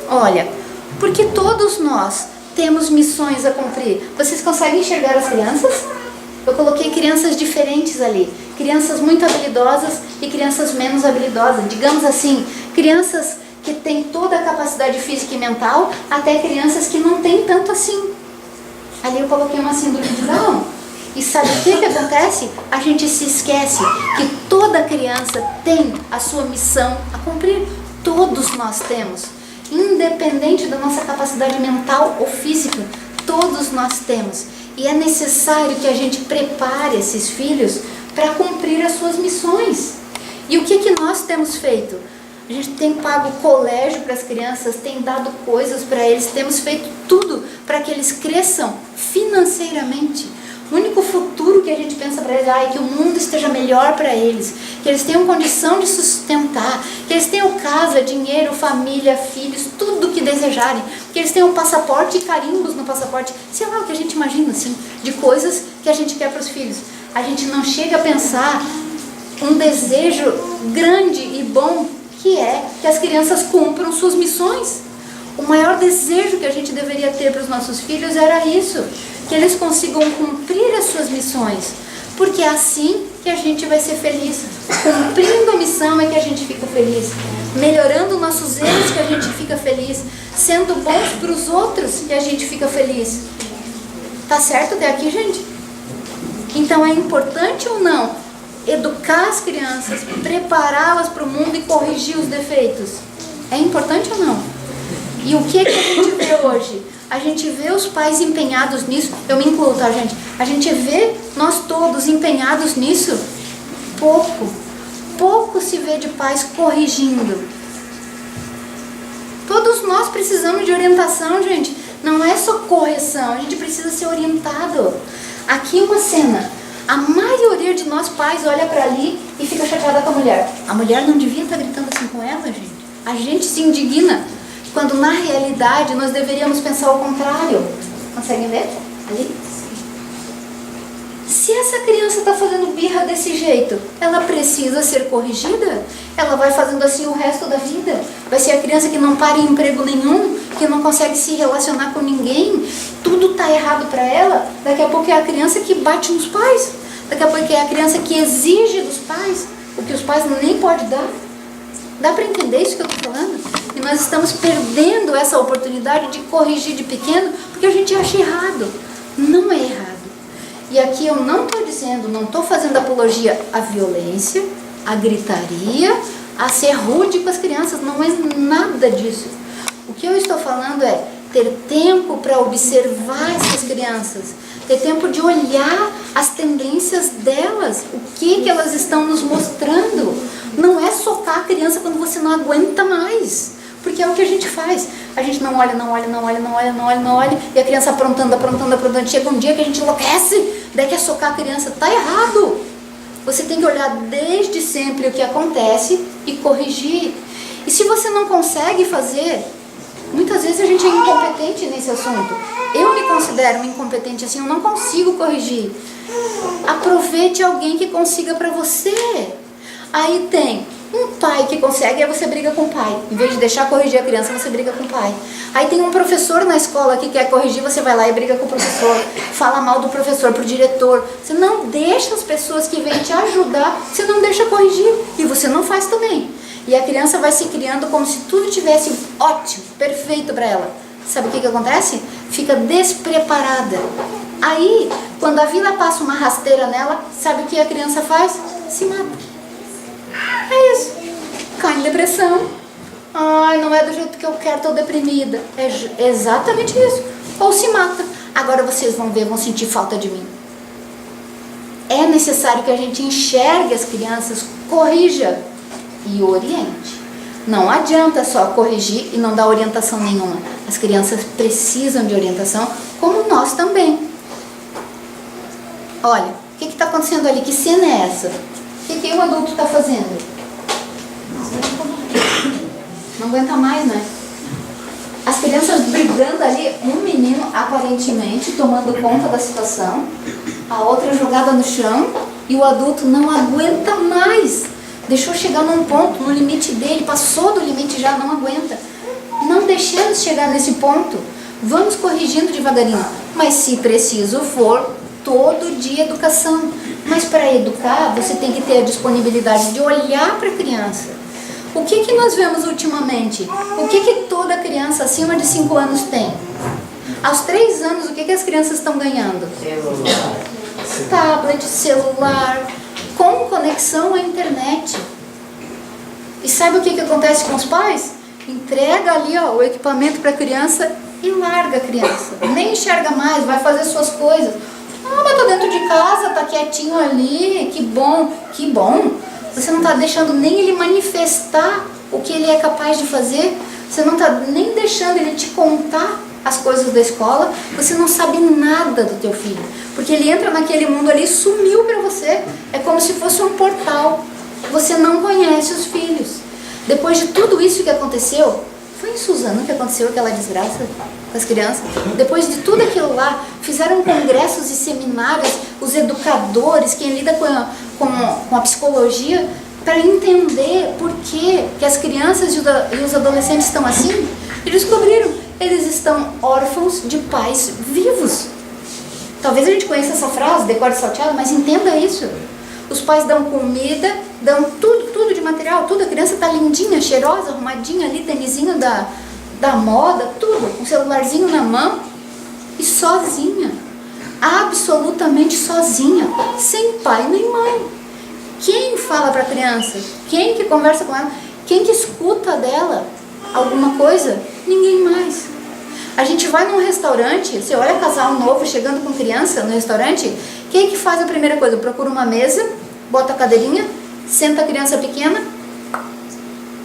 Olha, porque todos nós temos missões a cumprir. Vocês conseguem enxergar as crianças? Eu coloquei crianças diferentes ali. Crianças muito habilidosas e crianças menos habilidosas. Digamos assim, crianças que têm toda a capacidade física e mental, até crianças que não têm tanto assim. Ali eu coloquei uma síndrome de Down. E sabe o que acontece? A gente se esquece que toda criança tem a sua missão a cumprir. Todos nós temos. Independente da nossa capacidade mental ou física, todos nós temos. E é necessário que a gente prepare esses filhos para cumprir as suas missões. E o que nós temos feito? A gente tem pago colégio para as crianças, tem dado coisas para eles, temos feito tudo para que eles cresçam financeiramente. O único futuro que a gente pensa para eles é que o mundo esteja melhor para eles, que eles tenham condição de sustentar, que eles tenham casa, dinheiro, família, filhos, tudo o que desejarem, que eles tenham passaporte e carimbos no passaporte, sei lá o que a gente imagina assim, de coisas que a gente quer para os filhos. A gente não chega a pensar um desejo grande e bom que é que as crianças cumpram suas missões. O maior desejo que a gente deveria ter para os nossos filhos era isso, que eles consigam cumprir as suas missões, porque é assim que a gente vai ser feliz. Cumprindo a missão é que a gente fica feliz, melhorando nossos erros que a gente fica feliz, sendo bons para os outros que a gente fica feliz. Tá certo até aqui, gente? Então é importante ou não educar as crianças, prepará-las para o mundo e corrigir os defeitos? É importante ou não? E o que a gente vê hoje? A gente vê os pais empenhados nisso, eu me incluo, tá, gente? A gente vê nós todos empenhados nisso? Pouco se vê de pais corrigindo. Todos nós precisamos de orientação, gente. Não é só correção, a gente precisa ser orientado. Aqui uma cena. A maioria de nós pais olha pra ali e fica chateada com a mulher. A mulher não devia estar gritando assim com ela, gente. A gente se indigna, quando na realidade nós deveríamos pensar o contrário. Conseguem ver? Ali? Se essa criança está fazendo birra desse jeito, ela precisa ser corrigida? Ela vai fazendo assim o resto da vida? Vai ser a criança que não para em emprego nenhum, que não consegue se relacionar com ninguém, tudo está errado para ela? Daqui a pouco é a criança que bate nos pais, daqui a pouco é a criança que exige dos pais o que os pais nem podem dar. Dá para entender isso que eu estou falando? E nós estamos perdendo essa oportunidade de corrigir de pequeno porque a gente acha errado. Não é errado. E aqui eu não estou dizendo, não estou fazendo apologia à violência, à gritaria, a ser rude com as crianças, não é nada disso. O que eu estou falando é ter tempo para observar essas crianças, ter tempo de olhar as tendências delas, o que elas estão nos mostrando. Não é socar a criança quando você não aguenta mais. Porque é o que a gente faz. A gente não olha, e a criança aprontando. Chega um dia que a gente enlouquece, daí quer socar a criança. Tá errado. Você tem que olhar desde sempre o que acontece e corrigir. E se você não consegue fazer, muitas vezes a gente é incompetente nesse assunto. Eu me considero incompetente assim, eu não consigo corrigir. Aproveite alguém que consiga para você. Aí tem um pai que consegue, aí você briga com o pai. Em vez de deixar corrigir a criança, você briga com o pai. Aí tem um professor na escola que quer corrigir, você vai lá e briga com o professor. Fala mal do professor pro diretor. Você não deixa as pessoas que vêm te ajudar, você não deixa corrigir. E você não faz também. E a criança vai se criando como se tudo tivesse ótimo, perfeito para ela. Sabe o que acontece? Fica despreparada. Aí, quando a vida passa uma rasteira nela, sabe o que a criança faz? Se mata. É isso. Cai em depressão. Ai, não é do jeito que eu quero, estou deprimida. É exatamente isso. Ou se mata. Agora vocês vão ver, vão sentir falta de mim. É necessário que a gente enxergue as crianças, corrija e oriente. Não adianta só corrigir e não dar orientação nenhuma. As crianças precisam de orientação, como nós também. Olha, o que está acontecendo ali? Que cena é essa? O que o adulto está fazendo? Não aguenta mais, né? As crianças brigando ali, um menino aparentemente tomando conta da situação, a outra jogada no chão, e o adulto não aguenta mais. Deixou chegar num ponto, no limite dele, passou do limite já, não aguenta. Não deixemos chegar nesse ponto. Vamos corrigindo devagarinho. Mas se preciso for, todo dia educação. Mas para educar, você tem que ter a disponibilidade de olhar para a criança. O que nós vemos ultimamente? O que toda criança acima de 5 anos tem? Aos 3 anos, o que as crianças estão ganhando? Celular. Tablet, celular, com conexão à internet. E sabe o que acontece com os pais? Entrega ali o equipamento para a criança e larga a criança. Nem enxerga mais, vai fazer suas coisas. Ah, mas tá dentro de casa, tá quietinho ali, que bom, que bom. Você não está deixando nem ele manifestar o que ele é capaz de fazer. Você não está nem deixando ele te contar as coisas da escola. Você não sabe nada do teu filho. Porque ele entra naquele mundo ali e sumiu para você. É como se fosse um portal. Você não conhece os filhos. Depois de tudo isso que aconteceu, foi em Suzano que aconteceu aquela desgraça com as crianças. Depois de tudo aquilo lá, fizeram congressos e seminários, os educadores, quem lida com a psicologia, para entender por que as crianças e os adolescentes estão assim. E descobriram, eles estão órfãos de pais vivos. Talvez a gente conheça essa frase, decore salteado, mas entenda isso. Os pais dão comida, dão tudo de material, tudo. A criança está lindinha, cheirosa, arrumadinha ali, tênisinho da moda, tudo. Um celularzinho na mão e sozinha. Absolutamente sozinha, sem pai nem mãe. Quem fala para a criança? Quem que conversa com ela? Quem que escuta dela alguma coisa? Ninguém mais. A gente vai num restaurante, você olha casal novo chegando com criança no restaurante, quem que faz a primeira coisa? Procura uma mesa, bota a cadeirinha, senta a criança pequena,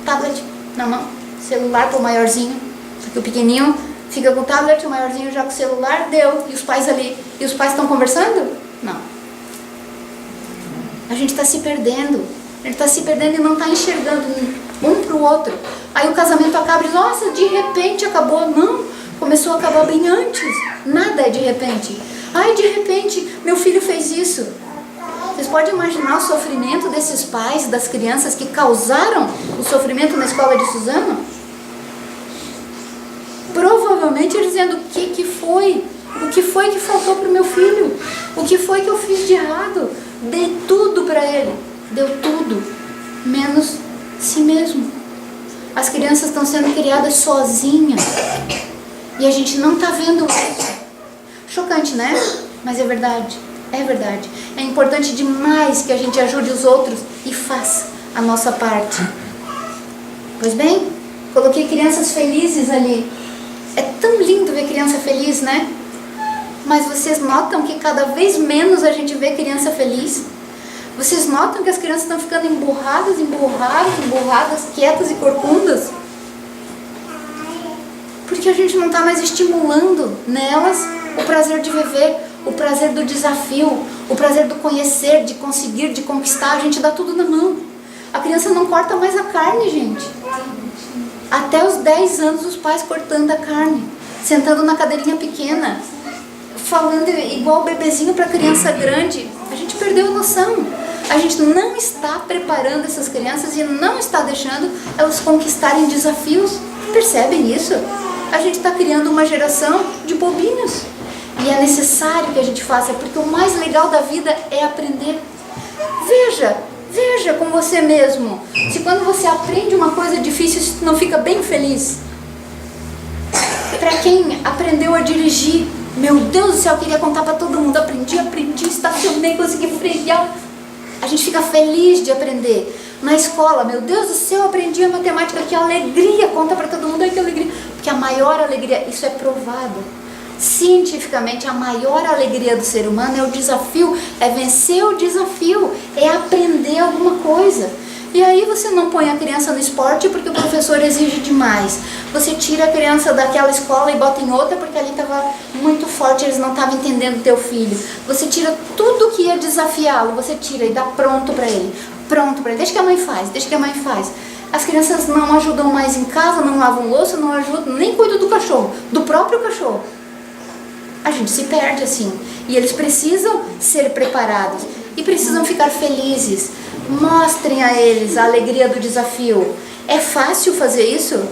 tablet na mão, celular para o maiorzinho, porque o pequenininho fica com o tablet, o maiorzinho já com o celular, deu, e os pais ali. E os pais estão conversando? Não. A gente está se perdendo. A gente está se perdendo e não está enxergando um para o outro. Aí o casamento acaba e diz, nossa, de repente acabou. Não, começou a acabar bem antes. Nada é de repente. Ai, de repente, meu filho fez isso. Vocês podem imaginar o sofrimento desses pais, das crianças que causaram o sofrimento na escola de Suzano? Provavelmente dizendo o que foi que faltou para o meu filho, o que foi que eu fiz de errado. Dei tudo para ele, deu tudo, menos si mesmo. As crianças estão sendo criadas sozinhas e a gente não está vendo isso. Chocante, né? Mas é verdade, é verdade. É importante demais que a gente ajude os outros e faça a nossa parte. Pois bem, coloquei crianças felizes ali. É tão lindo ver criança feliz, né? Mas vocês notam que cada vez menos a gente vê criança feliz. Vocês notam que as crianças estão ficando emburradas, quietas e corcundas? Porque a gente não está mais estimulando nelas o prazer de viver, o prazer do desafio, o prazer do conhecer, de conseguir, de conquistar. A gente dá tudo na mão. A criança não corta mais a carne, gente. Até os 10 anos os pais cortando a carne, sentando na cadeirinha pequena, falando igual bebezinho para criança grande. A gente perdeu a noção. A gente não está preparando essas crianças e não está deixando elas conquistarem desafios. Percebem isso? A gente está criando uma geração de bobinhos. E é necessário que a gente faça, porque o mais legal da vida é aprender. Veja com você mesmo. Se quando você aprende uma coisa difícil, você não fica bem feliz. Para quem aprendeu a dirigir, meu Deus do céu, eu queria contar para todo mundo. Aprendi, estacionei, consegui frear. A gente fica feliz de aprender. Na escola, meu Deus do céu, eu aprendi a matemática, que alegria, conta para todo mundo, ai que alegria. Porque a maior alegria, isso é provado. Cientificamente, a maior alegria do ser humano é o desafio, é vencer o desafio, é aprender alguma coisa. E aí você não põe a criança no esporte porque o professor exige demais. Você tira a criança daquela escola e bota em outra porque ali estava muito forte, eles não estavam entendendo o teu filho. Você tira tudo que ia desafiá-lo, você tira e dá pronto para ele. Deixa que a mãe faz. As crianças não ajudam mais em casa, não lavam louça, não ajudam, nem cuidam do cachorro, do próprio cachorro. A gente se perde assim. E eles precisam ser preparados e precisam ficar felizes. Mostrem a eles a alegria do desafio. É fácil fazer isso?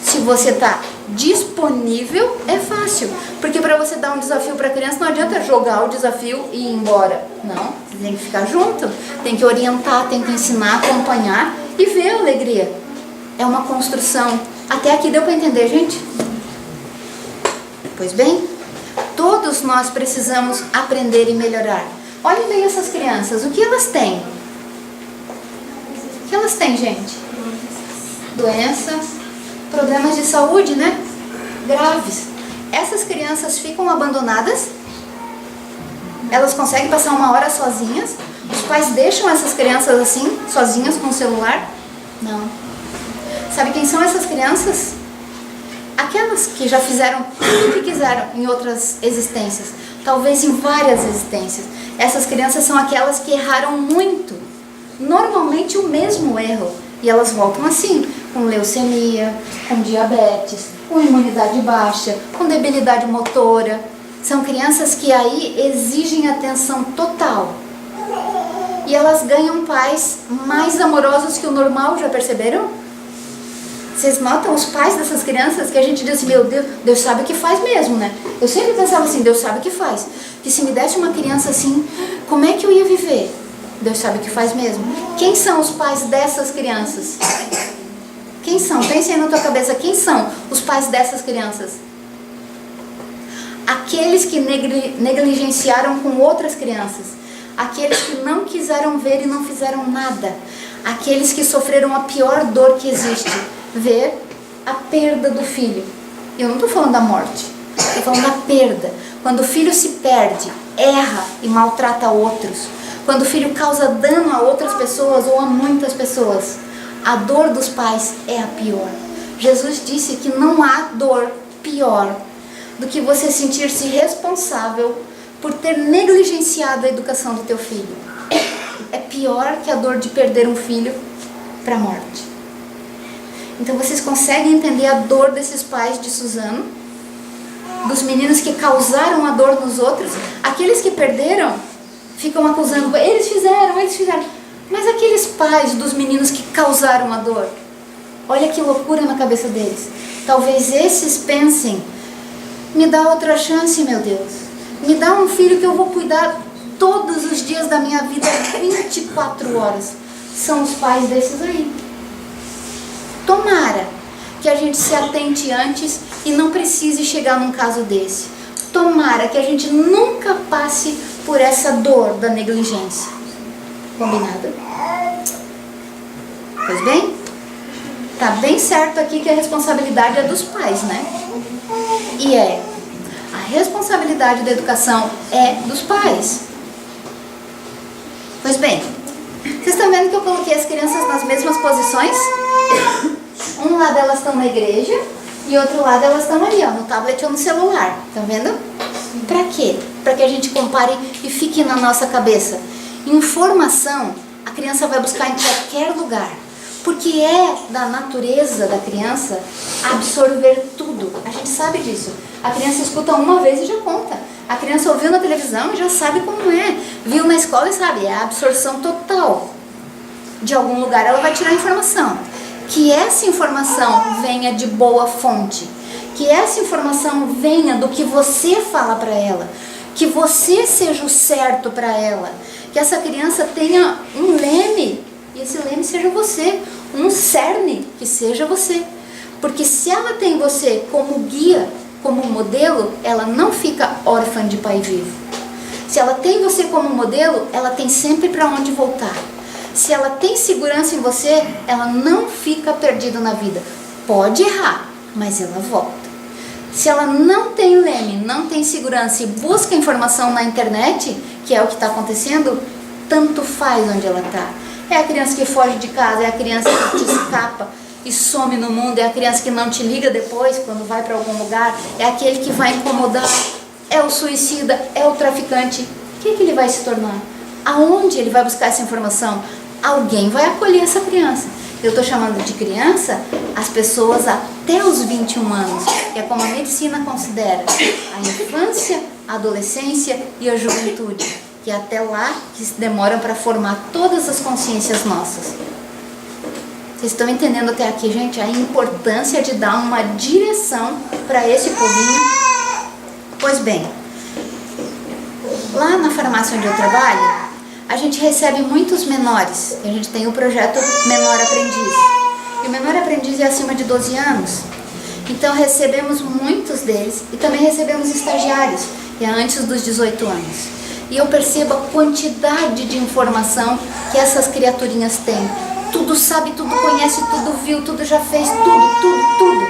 Se você está disponível, é fácil. Porque para você dar um desafio para a criança, não adianta jogar o desafio e ir embora. Não, tem que ficar junto. Tem que orientar, tem que ensinar, acompanhar e ver a alegria. É uma construção. Até aqui deu para entender, gente? Pois bem, todos nós precisamos aprender e melhorar. Olhem bem essas crianças, o que elas têm? O que elas têm, gente? Doenças, problemas de saúde, né? Graves. Essas crianças ficam abandonadas? Elas conseguem passar uma hora sozinhas? Os pais deixam essas crianças assim, sozinhas com o celular? Não. Sabe quem são essas crianças? Aquelas que já fizeram tudo o que quiseram em outras existências, talvez em várias existências. Essas crianças são aquelas que erraram muito, normalmente o mesmo erro, e elas voltam assim, com leucemia, com diabetes, com imunidade baixa, com debilidade motora. São crianças que aí exigem atenção total. E elas ganham pais mais amorosos que o normal, já perceberam? Vocês notam os pais dessas crianças que a gente diz assim, meu Deus, Deus sabe o que faz mesmo, né? Eu sempre pensava assim, Deus sabe o que faz. Que se me desse uma criança assim, como é que eu ia viver? Deus sabe o que faz mesmo. Quem são os pais dessas crianças? Quem são? Pense aí na tua cabeça, quem são os pais dessas crianças? Aqueles que negligenciaram com outras crianças. Aqueles que não quiseram ver e não fizeram nada. Aqueles que sofreram a pior dor que existe. Ver a perda do filho. Eu não estou falando da morte, estou falando da perda. Quando o filho se perde, erra e maltrata outros. Quando o filho causa dano a outras pessoas ou a muitas pessoas. A dor dos pais é a pior. Jesus disse que não há dor pior do que você sentir-se responsável por ter negligenciado a educação do teu filho. É pior que a dor de perder um filho para a morte. Então vocês conseguem entender a dor desses pais de Suzano? Dos meninos que causaram a dor nos outros? Aqueles que perderam ficam acusando, eles fizeram. Mas aqueles pais dos meninos que causaram a dor, olha que loucura na cabeça deles. Talvez esses pensem, me dá outra chance, meu Deus. Me dá um filho que eu vou cuidar todos os dias da minha vida, 24 horas. São os pais desses aí. Tomara que a gente se atente antes e não precise chegar num caso desse. Tomara que a gente nunca passe por essa dor da negligência. Combinado? Pois bem, tá bem certo aqui que a responsabilidade é dos pais, né? E a responsabilidade da educação é dos pais. Pois bem, estão vendo que eu coloquei as crianças nas mesmas posições? Um lado elas estão na igreja e outro lado elas estão ali, ó, no tablet ou no celular. Estão vendo? Para quê? Para que a gente compare e fique na nossa cabeça. Informação a criança vai buscar em qualquer lugar, porque é da natureza da criança absorver tudo. A gente sabe disso. A criança escuta uma vez e já conta. A criança ouviu na televisão e já sabe como é. Viu na escola e sabe. É a absorção total. De algum lugar ela vai tirar informação. Que essa informação venha de boa fonte. Que essa informação venha do que você fala para ela. Que você seja o certo para ela. Que essa criança tenha um leme. E esse leme seja você. Um cerne que seja você. Porque se ela tem você como guia, como modelo, ela não fica órfã de pai vivo. Se ela tem você como modelo, ela tem sempre para onde voltar. Se ela tem segurança em você, ela não fica perdida na vida. Pode errar, mas ela volta. Se ela não tem leme, não tem segurança e busca informação na internet, que é o que está acontecendo, tanto faz onde ela está. É a criança que foge de casa, é a criança que te escapa e some no mundo, é a criança que não te liga depois quando vai para algum lugar, é aquele que vai incomodar, é o suicida, é o traficante. O que ele vai se tornar? Aonde ele vai buscar essa informação? Alguém vai acolher essa criança. Eu estou chamando de criança as pessoas até os 21 anos, que é como a medicina considera a infância, a adolescência e a juventude, que é até lá que demoram para formar todas as consciências nossas. Vocês estão entendendo até aqui, gente, a importância de dar uma direção para esse povinho? Pois bem, lá na farmácia onde eu trabalho, a gente recebe muitos menores. A gente tem o projeto Menor Aprendiz. E o Menor Aprendiz é acima de 12 anos. Então recebemos muitos deles e também recebemos estagiários, que é antes dos 18 anos. E eu percebo a quantidade de informação que essas criaturinhas têm. Tudo sabe, tudo conhece, tudo viu, tudo já fez, tudo.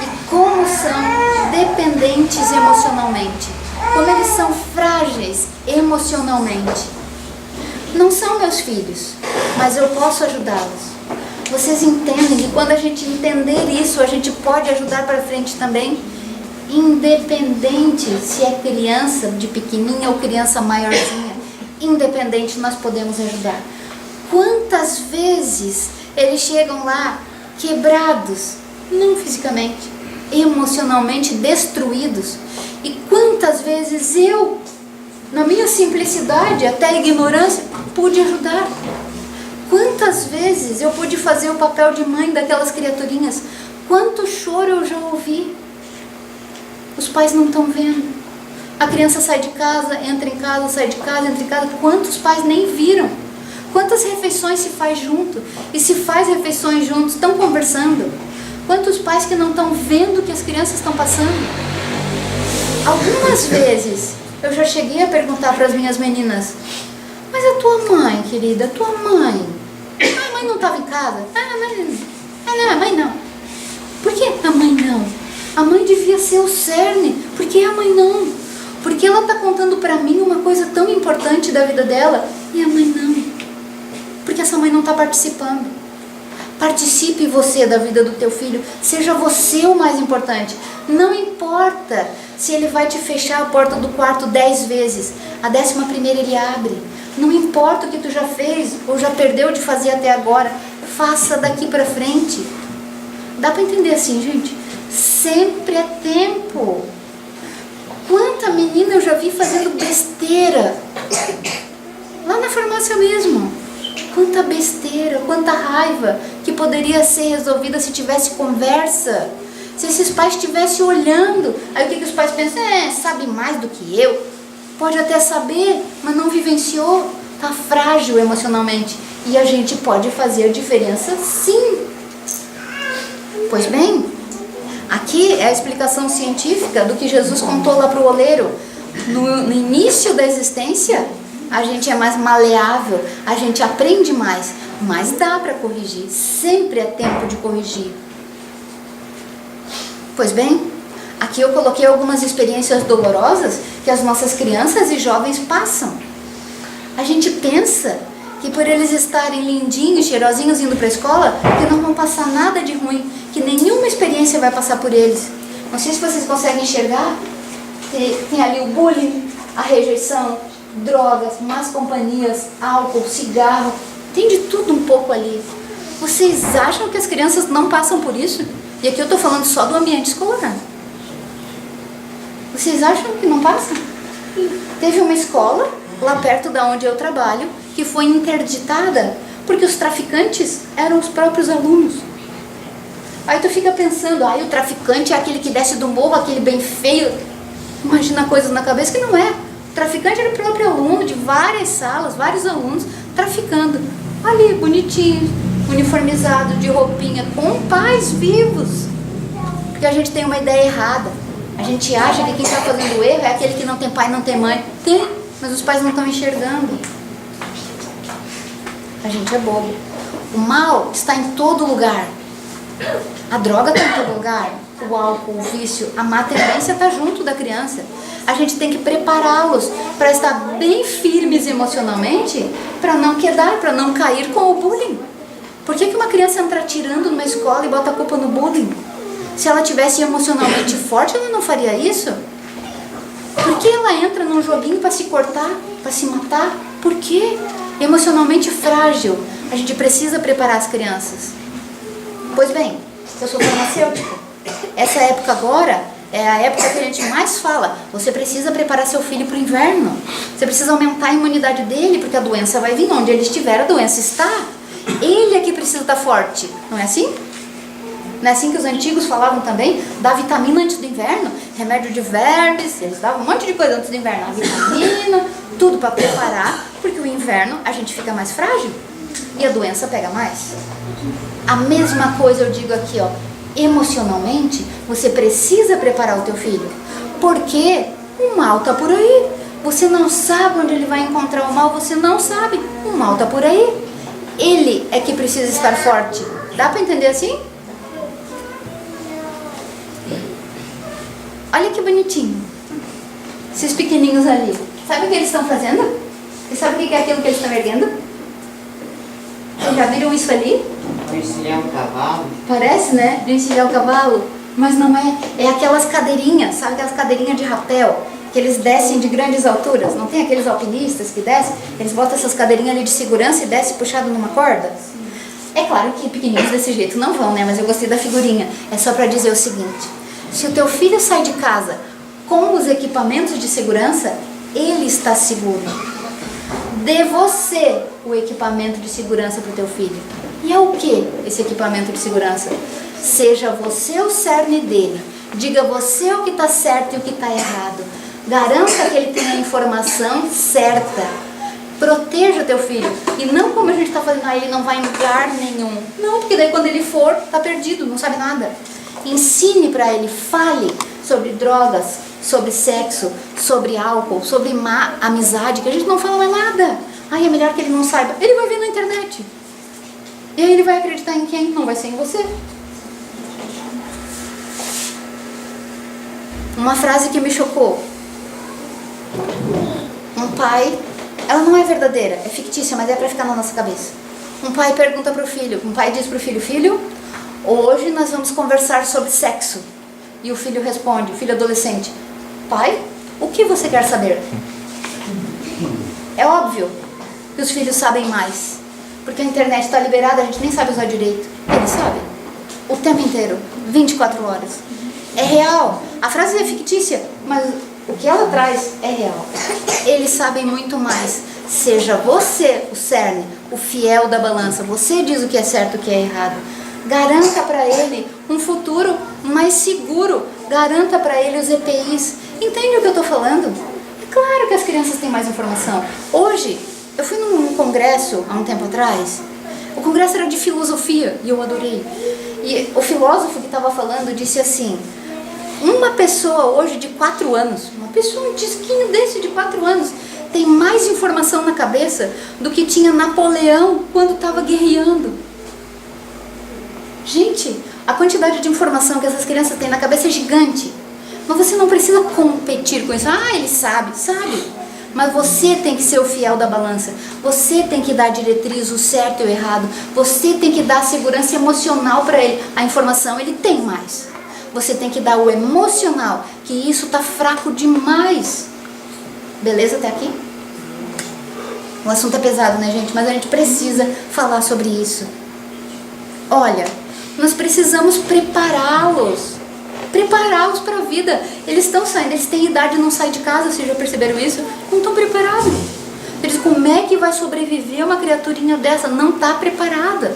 E como são dependentes emocionalmente. Como eles são frágeis emocionalmente. Não são meus filhos, mas eu posso ajudá-los. Vocês entendem que quando a gente entender isso, a gente pode ajudar para frente também? Independente se é criança de pequenininha ou criança maiorzinha, independente nós podemos ajudar. Quantas vezes eles chegam lá quebrados, não fisicamente, emocionalmente destruídos, e quantas vezes eu, na minha simplicidade, até ignorância, pude ajudar. Quantas vezes eu pude fazer o papel de mãe daquelas criaturinhas? Quanto choro eu já ouvi? Os pais não estão vendo. A criança sai de casa, entra em casa, sai de casa, entra em casa. Quantos pais nem viram? Quantas refeições se faz junto? E se faz refeições juntos, estão conversando? Quantos pais que não estão vendo o que as crianças estão passando? Algumas vezes eu já cheguei a perguntar para as minhas meninas: mas a tua mãe, querida, a tua mãe? A mãe não estava em casa? Não, a mãe não. Por que a mãe não? A mãe devia ser o cerne. Por que a mãe não? Porque ela está contando para mim uma coisa tão importante da vida dela e a mãe não. Porque essa mãe não está participando. Participe você da vida do teu filho. Seja você o mais importante. Não importa se ele vai te fechar a porta do quarto 10 vezes. A 11ª ele abre. Não importa o que tu já fez ou já perdeu de fazer até agora. Faça daqui para frente. Dá para entender assim, gente? Sempre é tempo. Quanta menina eu já vi fazendo besteira. Lá na farmácia mesmo. Quanta besteira, quanta raiva que poderia ser resolvida se tivesse conversa. Se esses pais estivessem olhando. Aí o que os pais pensam? Sabe mais do que eu. Pode até saber, mas não vivenciou. Está frágil emocionalmente. E a gente pode fazer a diferença sim. Pois bem, aqui é a explicação científica do que Jesus contou lá para o oleiro. No início da existência, a gente é mais maleável, a gente aprende mais, mas dá para corrigir. Sempre é tempo de corrigir. Pois bem, aqui eu coloquei algumas experiências dolorosas que as nossas crianças e jovens passam. A gente pensa que por eles estarem lindinhos, cheirosinhos indo para a escola, que não vão passar nada de ruim, que nenhuma experiência vai passar por eles. Não sei se vocês conseguem enxergar, tem ali o bullying, a rejeição, drogas, más companhias, álcool, cigarro, tem de tudo um pouco ali. Vocês acham que as crianças não passam por isso? E aqui eu estou falando só do ambiente escolar. Vocês acham que não passam? Teve uma escola lá perto da onde eu trabalho que foi interditada porque os traficantes eram os próprios alunos. Aí tu fica pensando, o traficante é aquele que desce do morro, aquele bem feio. Imagina coisas na cabeça que não é. O traficante era o próprio aluno de várias salas, vários alunos traficando. Ali, bonitinho, uniformizado, de roupinha, com pais vivos. Porque a gente tem uma ideia errada. A gente acha que quem está fazendo o erro é aquele que não tem pai, não tem mãe. Tem, mas os pais não estão enxergando. A gente é bobo. O mal está em todo lugar. A droga está em todo lugar. O álcool, o vício, a má tendência está junto da criança. A gente tem que prepará-los para estar bem firmes emocionalmente, para não quedar, para não cair com o bullying. Por que uma criança entra tirando numa escola e bota a culpa no bullying? Se ela tivesse emocionalmente forte, ela não faria isso. Por que ela entra num joguinho para se cortar, para se matar? Por quê? Emocionalmente frágil. A gente precisa preparar as crianças. Pois bem, eu sou farmacêutica. Essa época agora é a época que a gente mais fala. Você precisa preparar seu filho para o inverno. Você precisa aumentar a imunidade dele, porque a doença vai vir. Onde ele estiver, a doença está. Ele é que precisa estar forte. Não é assim? Não é assim que os antigos falavam também? Dá vitamina antes do inverno, remédio de vermes, eles davam um monte de coisa antes do inverno. A vitamina, tudo para preparar, porque o inverno a gente fica mais frágil e a doença pega mais. A mesma coisa eu digo aqui, emocionalmente, você precisa preparar o teu filho, porque o mal está por aí. Você não sabe onde ele vai encontrar o mal, você não sabe. O mal está por aí. Ele é que precisa estar forte. Dá para entender assim? Olha que bonitinho. Esses pequenininhos ali. Sabe o que eles estão fazendo? E sabe o que é aquilo que eles estão erguendo? Vocês já viram isso ali? Para encilhar um cavalo. Parece, né? De encilhar o cavalo. Mas não é. É aquelas cadeirinhas. Sabe aquelas cadeirinhas de rapel? Que eles descem de grandes alturas. Não tem aqueles alpinistas que descem? Eles botam essas cadeirinhas ali de segurança e descem puxado numa corda? É claro que pequenininhos desse jeito não vão, né? Mas eu gostei da figurinha. É só para dizer o seguinte. Se o teu filho sai de casa com os equipamentos de segurança, ele está seguro. Dê você o equipamento de segurança para o teu filho. E é o que esse equipamento de segurança? Seja você o cerne dele. Diga você o que está certo e o que está errado. Garanta que ele tenha a informação certa. Proteja o teu filho. E não como a gente está fazendo, ele não vai em lugar nenhum. Não, porque daí quando ele for, está perdido, não sabe nada. Ensine para ele, fale sobre drogas, sobre sexo, sobre álcool, sobre má amizade, que a gente não fala mais nada. É melhor que ele não saiba. Ele vai ver na internet. E aí ele vai acreditar em quem? Não vai ser em você. Uma frase que me chocou. Um pai, ela não é verdadeira, é fictícia, mas é para ficar na nossa cabeça. Um pai pergunta para o filho, um pai diz para o filho, filho, hoje nós vamos conversar sobre sexo. E o filho responde, o filho adolescente, pai, o que você quer saber? É óbvio que os filhos sabem mais, porque a internet está liberada, a gente nem sabe usar direito. Eles sabem, o tempo inteiro, 24 horas. É real, a frase é fictícia, mas o que ela traz é real. Eles sabem muito mais. Seja você o cerne, o fiel da balança, você diz o que é certo e o que é errado. Garanta para ele um futuro mais seguro. Garanta para ele os EPIs. Entende o que eu estou falando? É claro que as crianças têm mais informação. Hoje, eu fui num congresso há um tempo atrás. O congresso era de filosofia e eu adorei. E o filósofo que estava falando disse assim, uma pessoa hoje de 4 anos, uma pessoa, um disquinho desse de 4 anos, tem mais informação na cabeça do que tinha Napoleão quando estava guerreando. Gente, a quantidade de informação que essas crianças têm na cabeça é gigante. Mas você não precisa competir com isso. Ele sabe, sabe. Mas você tem que ser o fiel da balança. Você tem que dar a diretriz, o certo e o errado. Você tem que dar a segurança emocional para ele. A informação ele tem mais. Você tem que dar o emocional, que isso está fraco demais. Beleza até aqui? O assunto é pesado, né, gente? Mas a gente precisa falar sobre isso. Olha, nós precisamos prepará-los para a vida. Eles estão saindo, eles têm idade e não saem de casa, vocês já perceberam isso? Não estão preparados. Eles, como é que vai sobreviver uma criaturinha dessa? Não está preparada.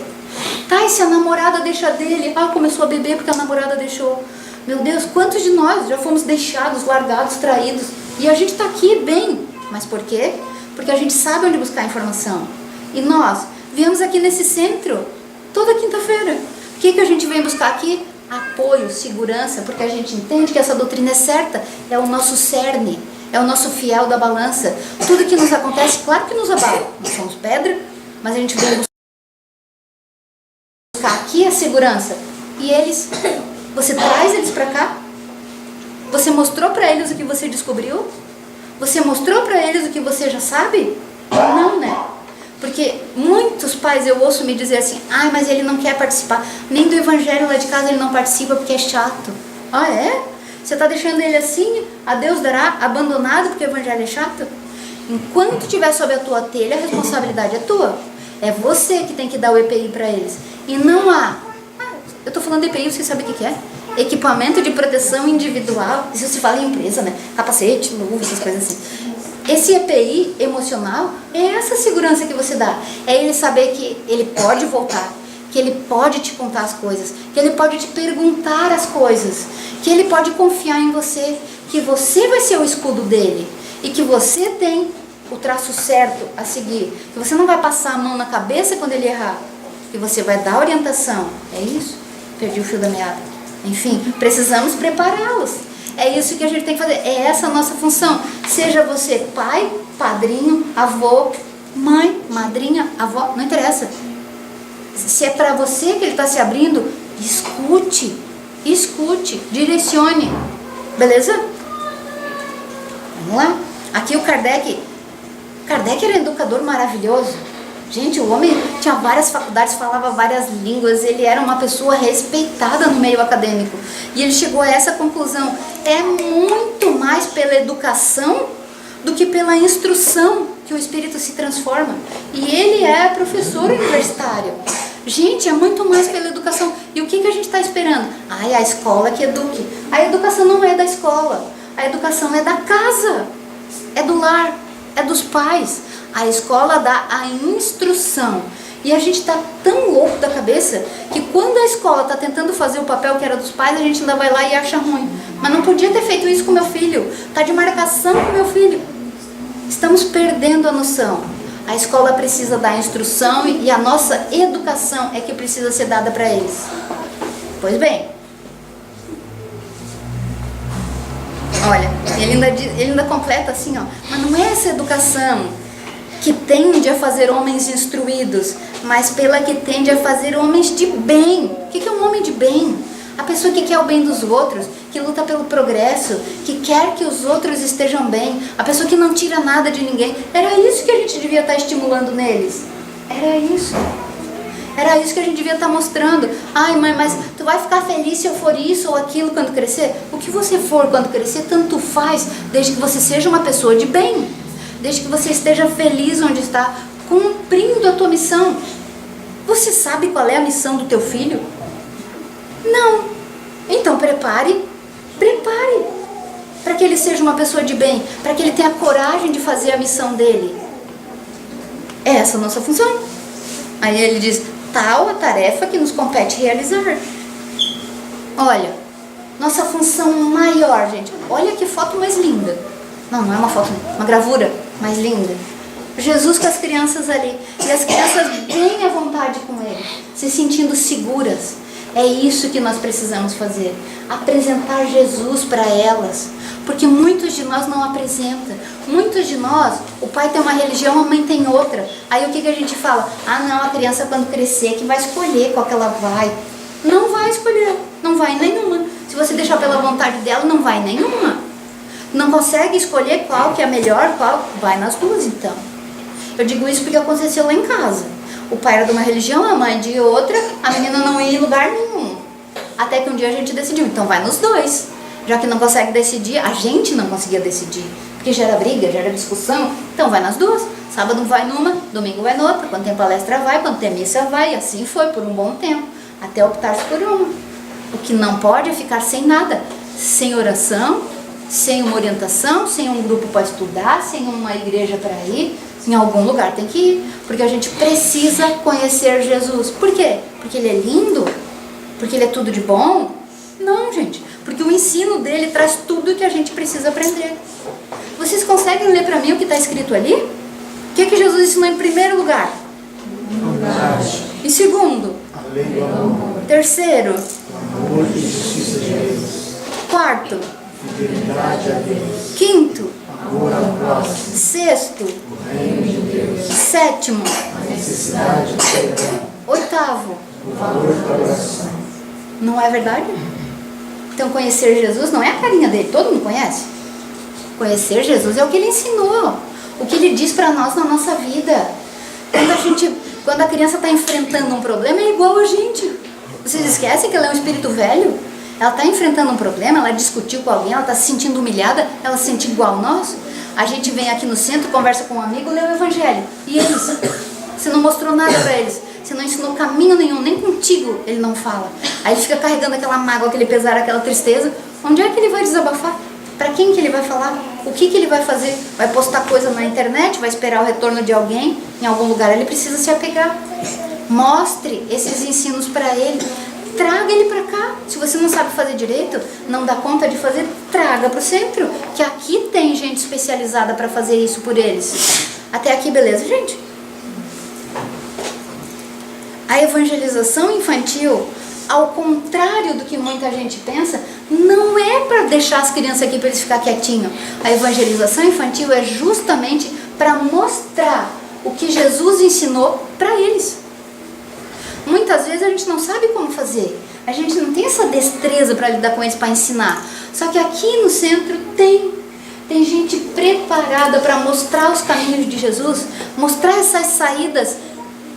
Tá, e se a namorada deixa dele? Ah, começou a beber porque a namorada deixou. Meu Deus, quantos de nós já fomos deixados, largados, traídos? E a gente está aqui bem. Mas por quê? Porque a gente sabe onde buscar informação. E nós viemos aqui nesse centro toda quinta-feira. O que a gente vem buscar aqui? Apoio, segurança, porque a gente entende que essa doutrina é certa, é o nosso cerne, é o nosso fiel da balança. Tudo que nos acontece, claro que nos abala, nós somos pedra, mas a gente vem buscar aqui a segurança. E eles, você traz eles para cá? Você mostrou para eles o que você descobriu? Você mostrou para eles o que você já sabe? Não, né? Porque muitos pais eu ouço me dizer assim, ai, mas ele não quer participar, nem do evangelho lá de casa ele não participa porque é chato. Ah, é? Você está deixando ele assim, a Deus dará, abandonado porque o evangelho é chato? Enquanto estiver sob a tua telha, a responsabilidade é tua. É você que tem que dar o EPI para eles. E não há, eu estou falando de EPI, você sabe o que é? Equipamento de proteção individual, isso se fala em empresa, né? Capacete, luva, essas coisas assim. Esse EPI emocional é essa segurança que você dá. É ele saber que ele pode voltar, que ele pode te contar as coisas, que ele pode te perguntar as coisas, que ele pode confiar em você, que você vai ser o escudo dele e que você tem o traço certo a seguir, que você não vai passar a mão na cabeça quando ele errar, que você vai dar orientação. É isso? Perdi o fio da meada. Enfim, precisamos prepará-los. É isso que a gente tem que fazer, é essa a nossa função. Seja você pai, padrinho, avô, mãe, madrinha, avó, não interessa. Se é para você que ele está se abrindo, escute, direcione. Beleza? Vamos lá. Aqui o Kardec era um educador maravilhoso. Gente, o homem tinha várias faculdades, falava várias línguas, ele era uma pessoa respeitada no meio acadêmico. E ele chegou a essa conclusão, é muito mais pela educação do que pela instrução que o espírito se transforma. E ele é professor universitário. Gente, é muito mais pela educação. E o que a gente está esperando? Ai, a escola que eduque. A educação não é da escola, a educação é da casa, é do lar, é dos pais. A escola dá a instrução. E a gente está tão louco da cabeça que quando a escola está tentando fazer o papel que era dos pais, a gente ainda vai lá e acha ruim. Mas não podia ter feito isso com meu filho. Está de marcação com meu filho. Estamos perdendo a noção. A escola precisa dar a instrução e a nossa educação é que precisa ser dada para eles. Pois bem. Olha, ele ainda completa assim, ó. Mas não é essa educação que tende a fazer homens instruídos, mas pela que tende a fazer homens de bem. O que é um homem de bem? A pessoa que quer o bem dos outros, que luta pelo progresso, que quer que os outros estejam bem, a pessoa que não tira nada de ninguém. Era isso que a gente devia estar estimulando neles. Era isso que a gente devia estar mostrando. Ai, mãe, mas tu vai ficar feliz se eu for isso ou aquilo quando crescer? O que você for quando crescer, tanto faz, desde que você seja uma pessoa de bem. Desde que você esteja feliz onde está, cumprindo a tua missão. Você sabe qual é a missão do teu filho? Não. Então prepare para que ele seja uma pessoa de bem, para que ele tenha coragem de fazer a missão dele. É essa a nossa função. Aí ele diz, tal a tarefa que nos compete realizar. Olha, nossa função maior, gente. Olha que foto mais linda. Não é uma foto, uma gravura mais linda. Jesus com as crianças ali. E as crianças bem à vontade com ele, se sentindo seguras. É isso que nós precisamos fazer. Apresentar Jesus para elas. Porque muitos de nós não apresentam. Muitos de nós, o pai tem uma religião, a mãe tem outra. Aí o que a gente fala? Ah não, a criança quando crescer que vai escolher qual que ela vai. Não vai escolher, não vai nenhuma. Se você deixar pela vontade dela, não vai nenhuma. Não consegue escolher qual que é a melhor, qual? Vai nas duas então. Eu digo isso porque aconteceu lá em casa. O pai era de uma religião, a mãe de outra, a menina não ia em lugar nenhum. Até que um dia a gente decidiu, então vai nos dois. Já que não consegue decidir, a gente não conseguia decidir. Porque já era briga, já era discussão, então vai nas duas. Sábado vai numa, domingo vai noutra, quando tem palestra vai, quando tem missa vai, e assim foi por um bom tempo, até optar-se por uma. O que não pode é ficar sem nada, sem oração, sem uma orientação, sem um grupo para estudar, sem uma igreja para ir, em algum lugar tem que ir, porque a gente precisa conhecer Jesus. Por quê? Porque ele é lindo? Porque ele é tudo de bom? Não, gente, porque o ensino dele traz tudo que a gente precisa aprender. Vocês conseguem ler para mim o que está escrito ali? O que Jesus ensinou em primeiro lugar? Verdade. Em segundo? A lei do amor. Terceiro? Amor e justiça de Deus. Quarto? Fidelidade a Deus. Quinto? Amor ao próximo. Sexto? O reino de Deus. Sétimo? A necessidade do perdão. Oitavo? O valor da oração. Não é verdade? Então conhecer Jesus não é a carinha dele, todo mundo conhece? Conhecer Jesus é o que ele ensinou, o que ele diz para nós na nossa vida. Quando a criança está enfrentando um problema, é igual a gente. Vocês esquecem que ela é um espírito velho? Ela está enfrentando um problema, ela discutiu com alguém, ela está se sentindo humilhada, ela se sente igual a nós. A gente vem aqui no centro, conversa com um amigo, lê o evangelho. E eles? Você não mostrou nada para eles. Você não ensinou caminho nenhum, nem contigo ele não fala. Aí ele fica carregando aquela mágoa, aquele pesar, aquela tristeza. Onde é que ele vai desabafar? Para quem que ele vai falar? O que que ele vai fazer? Vai postar coisa na internet? Vai esperar o retorno de alguém? Em algum lugar ele precisa se apegar. Mostre esses ensinos para ele. Traga ele para cá. Se você não sabe fazer direito, não dá conta de fazer, traga para o centro. Que aqui tem gente especializada para fazer isso por eles. Até aqui, beleza, gente? A evangelização infantil, ao contrário do que muita gente pensa, não é para deixar as crianças aqui para eles ficar quietinhos. A evangelização infantil é justamente para mostrar o que Jesus ensinou para eles. Muitas vezes a gente não sabe como fazer, a gente não tem essa destreza para lidar com eles, para ensinar. Só que aqui no centro tem gente preparada para mostrar os caminhos de Jesus, mostrar essas saídas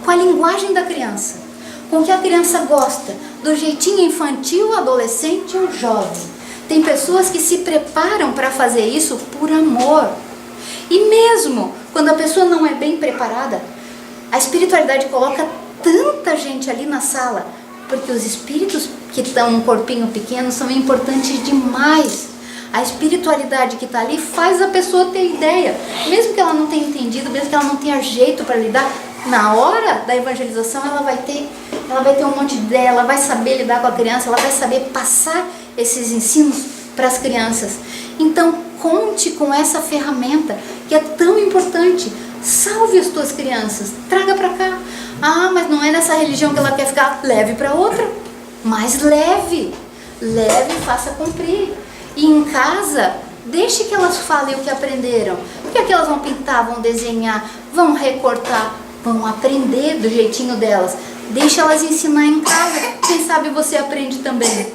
com a linguagem da criança, com o que a criança gosta, do jeitinho infantil, adolescente ou jovem. Tem pessoas que se preparam para fazer isso por amor. E mesmo quando a pessoa não é bem preparada, a espiritualidade coloca tanta gente ali na sala, porque os espíritos que estão num corpinho pequeno são importantes demais. A espiritualidade que está ali faz a pessoa ter ideia, mesmo que ela não tenha entendido, mesmo que ela não tenha jeito para lidar. Na hora da evangelização ela vai ter um monte de ideia, ela vai saber lidar com a criança, ela vai saber passar esses ensinos para as crianças. Então conte com essa ferramenta que é tão importante. Salve as tuas crianças, traga para cá. Ah, mas não é nessa religião que ela quer ficar, leve para outra. Mas leve e faça cumprir. E em casa, deixe que elas falem o que aprenderam. Porque aqui elas vão pintar, vão desenhar, vão recortar, vão aprender do jeitinho delas. Deixa elas ensinar em casa. Quem sabe você aprende também.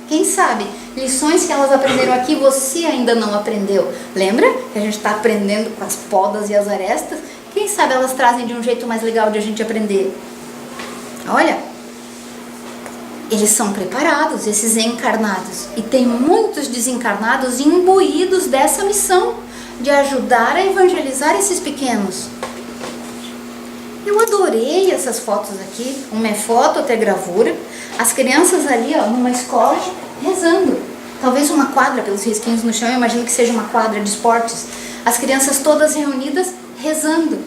Quem sabe lições que elas aprenderam aqui você ainda não aprendeu. Lembra que a gente está aprendendo com as podas e as arestas? Quem sabe elas trazem de um jeito mais legal de a gente aprender. Olha, eles são preparados, esses encarnados. E tem muitos desencarnados imbuídos dessa missão de ajudar a evangelizar esses pequenos. Eu adorei essas fotos aqui. Uma é foto, outra é gravura. As crianças ali, ó, numa escola, rezando. Talvez uma quadra, pelos risquinhos no chão, eu imagino que seja uma quadra de esportes. As crianças todas reunidas, rezando.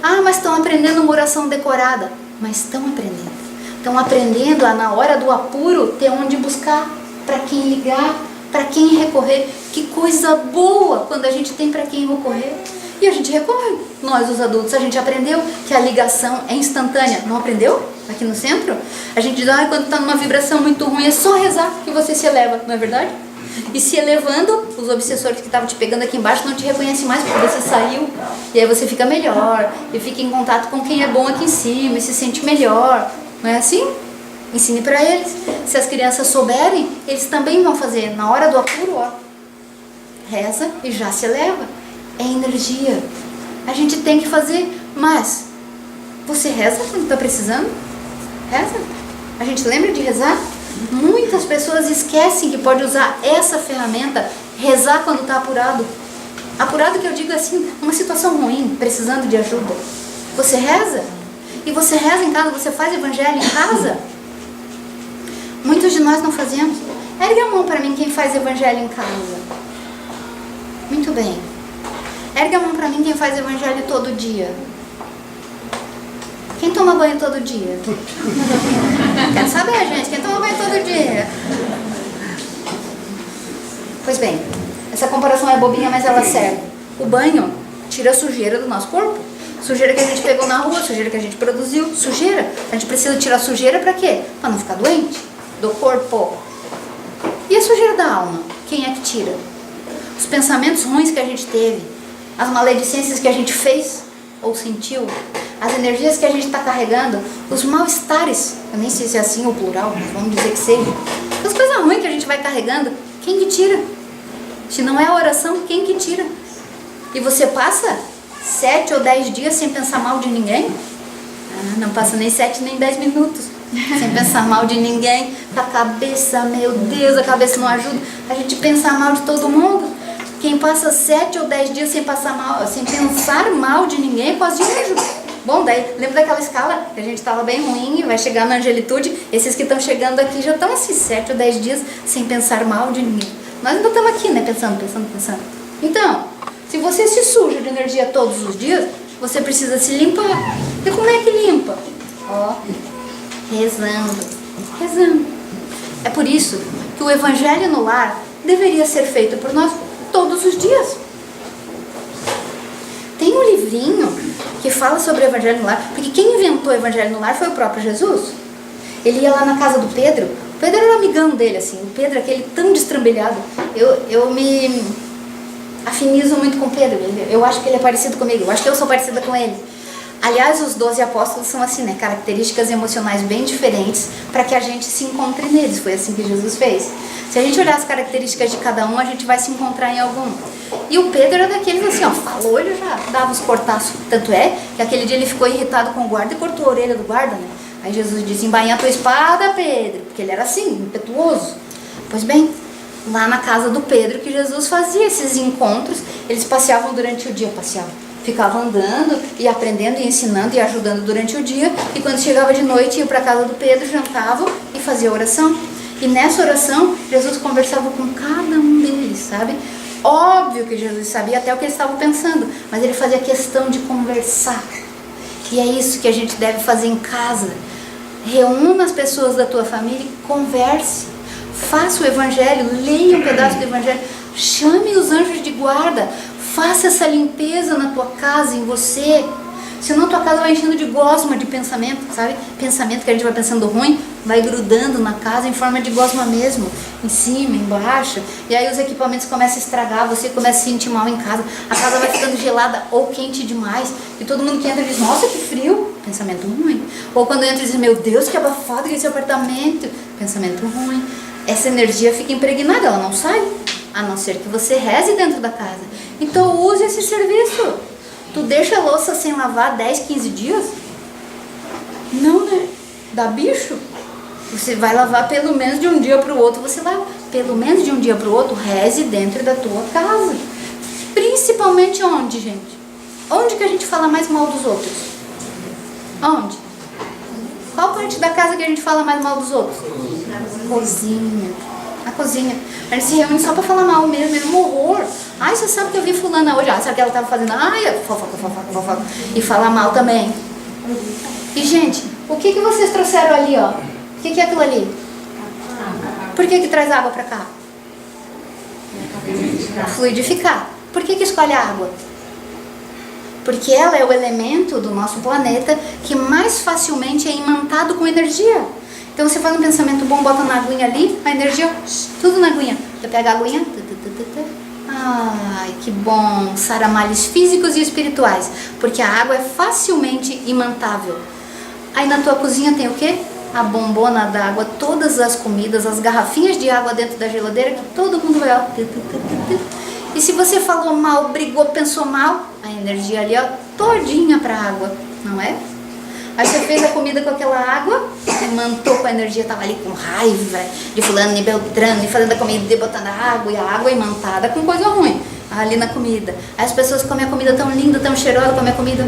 Ah, mas estão aprendendo uma oração decorada. Mas estão aprendendo. Estão aprendendo a, na hora do apuro, ter onde buscar, para quem ligar, para quem recorrer. Que coisa boa quando a gente tem para quem recorrer. E a gente recorre. Nós, os adultos, a gente aprendeu que a ligação é instantânea. Não aprendeu? Aqui no centro? A gente diz, quando está numa vibração muito ruim, é só rezar que você se eleva. Não é verdade? E se elevando, os obsessores que estavam te pegando aqui embaixo não te reconhecem mais porque você saiu. E aí você fica melhor. E fica em contato com quem é bom aqui em cima e se sente melhor. Não é assim? Ensine para eles. Se as crianças souberem, eles também vão fazer. Na hora do apuro, ó, reza e já se eleva. É energia. A gente tem que fazer, mas você reza quando está precisando? Reza. A gente lembra de rezar? Muitas pessoas esquecem que pode usar essa ferramenta, rezar quando está apurado. Apurado que eu digo assim, uma situação ruim, precisando de ajuda. Você reza? E você reza em casa, você faz evangelho em casa? Muitos de nós não fazemos. Ergue a mão para mim quem faz evangelho em casa. Muito bem. Ergue a mão para mim quem faz evangelho todo dia. Quem toma banho todo dia? Quero saber, gente, quem toma banho todo dia? Pois bem, essa comparação é bobinha, mas ela serve. O banho tira a sujeira do nosso corpo. Sujeira que a gente pegou na rua, sujeira que a gente produziu, sujeira. A gente precisa tirar sujeira para quê? Para não ficar doente do corpo. E a sujeira da alma? Quem é que tira? Os pensamentos ruins que a gente teve, as maledicências que a gente fez ou sentiu, as energias que a gente está carregando, os mal-estares, eu nem sei se é assim ou plural, mas vamos dizer que seja. As coisas ruins que a gente vai carregando, quem que tira? Se não é a oração, quem que tira? E você passa 7 ou 10 dias sem pensar mal de ninguém? Não passa nem 7 nem 10 minutos sem pensar mal de ninguém, com a cabeça, meu Deus, a cabeça não ajuda a gente pensar mal de todo mundo. Quem passa 7 ou 10 dias sem pensar mal de ninguém é quase de anjo. Bom, daí, lembra daquela escala que a gente estava bem ruim e vai chegar na angelitude? Esses que estão chegando aqui já estão assim, 7 ou 10 dias sem pensar mal de ninguém. Nós ainda estamos aqui, né, pensando. Então, se você se suja de energia todos os dias, você precisa se limpar. E como é que limpa? Ó, rezando. É por isso que o evangelho no lar deveria ser feito por nós todos os dias. Tem um livrinho que fala sobre o evangelho no lar, porque quem inventou o evangelho no lar foi o próprio Jesus. Ele ia lá na casa do Pedro. O Pedro era um amigão dele, assim. O Pedro, aquele tão destrambelhado. Eu me afinizo muito com o Pedro. Eu acho que ele é parecido comigo. Eu acho que eu sou parecida com ele. Aliás, os 12 apóstolos são assim, né? Características emocionais bem diferentes para que a gente se encontre neles. Foi assim que Jesus fez. Se a gente olhar as características de cada um, a gente vai se encontrar em algum. E o Pedro era daqueles assim, ó, falou, ele já dava os cortaços. Tanto é que aquele dia ele ficou irritado com o guarda e cortou a orelha do guarda, né? Aí Jesus disse, embainha a tua espada, Pedro. Porque ele era assim, impetuoso. Pois bem, lá na casa do Pedro que Jesus fazia esses encontros, eles passeavam durante o dia, ficavam andando e aprendendo e ensinando e ajudando durante o dia, e quando chegava de noite iam para a casa do Pedro, jantavam e faziam oração. E nessa oração Jesus conversava com cada um deles, sabe? Óbvio que Jesus sabia até o que eles estavam pensando, mas ele fazia questão de conversar. E é isso que a gente deve fazer em casa. Reúna as pessoas da tua família e converse. Faça o evangelho, leia um pedaço do evangelho, chame os anjos de guarda, faça essa limpeza na tua casa, em você. Senão tua casa vai enchendo de gosma de pensamento, sabe? Pensamento que a gente vai pensando ruim, vai grudando na casa em forma de gosma mesmo, em cima, embaixo. E aí os equipamentos começam a estragar, você começa a se sentir mal em casa, a casa vai ficando gelada ou quente demais. E todo mundo que entra diz, nossa, que frio, pensamento ruim. Ou quando entra diz, meu Deus, que abafado que é esse apartamento, pensamento ruim. Essa energia fica impregnada, ela não sai, a não ser que você reze dentro da casa. Então use esse serviço. Tu deixa a louça sem lavar 10, 15 dias? Não, né? Dá bicho. Você vai lavar pelo menos de um dia para o outro, você lava. Pelo menos de um dia para o outro, reze dentro da tua casa. Principalmente onde, gente? Onde que a gente fala mais mal dos outros? Onde? Qual parte da casa que a gente fala mais mal dos outros? Cozinha. A cozinha. A gente se reúne só pra falar mal mesmo, é um horror. Ai, você sabe que eu vi fulana hoje, sabe o que ela tava fazendo? Ai, fofoca. E falar mal também. E, gente, o que vocês trouxeram ali, ó? O que é aquilo ali? Por que traz água pra cá? Pra fluidificar. Por que escolhe a água? Porque ela é o elemento do nosso planeta que mais facilmente é imantado com energia. Então você faz um pensamento bom, bota na aguinha ali, a energia, tudo na aguinha. Você pega a aguinha, ai, que bom, sara males físicos e espirituais, porque a água é facilmente imantável. Aí na tua cozinha tem o quê? A bombona d'água, todas as comidas, as garrafinhas de água dentro da geladeira, que todo mundo vai, ó, E se você falou mal, brigou, pensou mal, a energia ali, ó, todinha para a água, não é? Aí você fez a comida com aquela água, mantou com a energia, tava ali com raiva de fulano e beltrano, e fazendo a comida e botando a água, e a água imantada com coisa ruim ali na comida. Aí as pessoas comem a comida tão linda, tão cheirosa, comem a comida,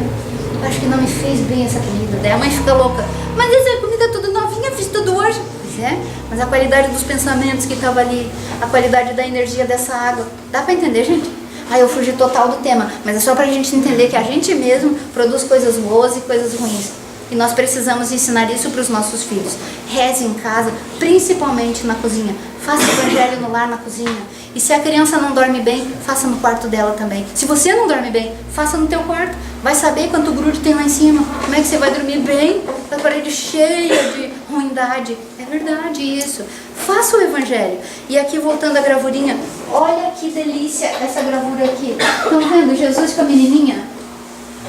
acho que não me fez bem essa comida. Daí a mãe fica louca, mas essa comida é tudo novinha, fiz tudo hoje. Pois é, mas a qualidade dos pensamentos que tava ali, a qualidade da energia dessa água, dá pra entender, gente? Aí eu fugi total do tema, mas é só pra gente entender que a gente mesmo produz coisas boas e coisas ruins. E nós precisamos ensinar isso para os nossos filhos. Reze em casa, principalmente na cozinha. Faça o evangelho no lar, na cozinha. E se a criança não dorme bem, faça no quarto dela também. Se você não dorme bem, faça no teu quarto. Vai saber quanto grude tem lá em cima. Como é que você vai dormir bem? Com a parede cheia de ruindade. É verdade isso. Faça o evangelho. E aqui, voltando à gravurinha, olha que delícia essa gravura aqui. Estão vendo Jesus com a menininha?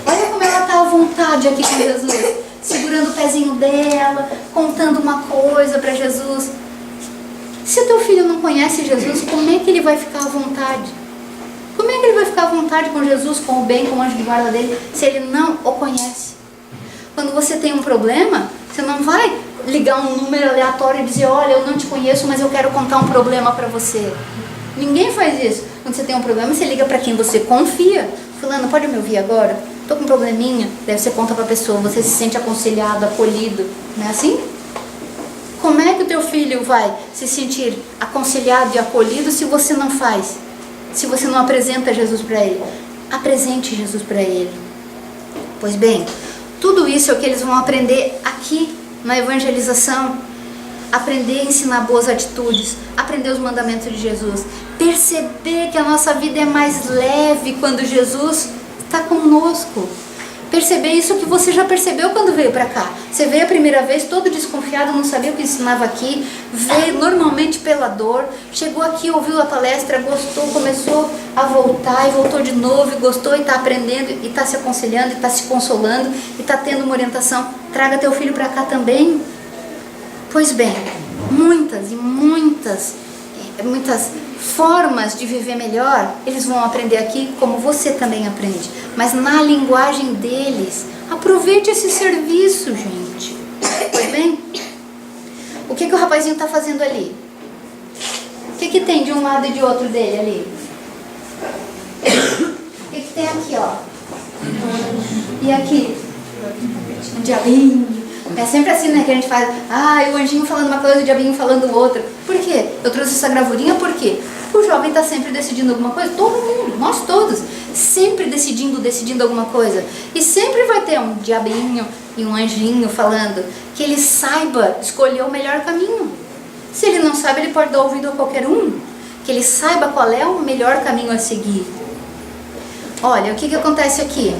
Olha como ela está à vontade aqui com Jesus. Segurando o pezinho dela, contando uma coisa para Jesus. Se o teu filho não conhece Jesus, como é que ele vai ficar à vontade? Como é que ele vai ficar à vontade com Jesus, com o bem, com o anjo de guarda dele, se ele não o conhece? Quando você tem um problema, você não vai ligar um número aleatório e dizer, olha, eu não te conheço, mas eu quero contar um problema para você. Ninguém faz isso. Quando você tem um problema, você liga para quem você confia. Fulano, pode me ouvir agora? Estou com um probleminha. Daí você conta para a pessoa, você se sente aconselhado, acolhido. Não é assim? Como é que o teu filho vai se sentir aconselhado e acolhido se você não faz? Se você não apresenta Jesus para ele? Apresente Jesus para ele. Pois bem, tudo isso é o que eles vão aprender aqui na evangelização. Aprender a ensinar boas atitudes, aprender os mandamentos de Jesus, perceber que a nossa vida é mais leve quando Jesus está conosco. Perceber isso que você já percebeu quando veio para cá. Você veio a primeira vez todo desconfiado, não sabia o que ensinava aqui, veio normalmente pela dor, chegou aqui, ouviu a palestra, gostou, começou a voltar e voltou de novo, e gostou e está aprendendo, e está se aconselhando, e está se consolando, e está tendo uma orientação. Traga teu filho para cá também. Pois bem, muitas formas de viver melhor, eles vão aprender aqui, como você também aprende. Mas na linguagem deles, aproveite esse serviço, gente. Pois bem, o que o rapazinho está fazendo ali? O que tem de um lado e de outro dele ali? O que tem aqui, ó? E aqui? Um diabinho. É sempre assim, né, que a gente faz, o anjinho falando uma coisa, o diabinho falando outra. Por quê? Eu trouxe essa gravurinha por quê? O jovem está sempre decidindo alguma coisa, todo mundo, nós todos, sempre decidindo alguma coisa. E sempre vai ter um diabinho e um anjinho falando, que ele saiba escolher o melhor caminho. Se ele não sabe, ele pode dar ouvido a qualquer um. Que ele saiba qual é o melhor caminho a seguir. Olha, o que acontece aqui?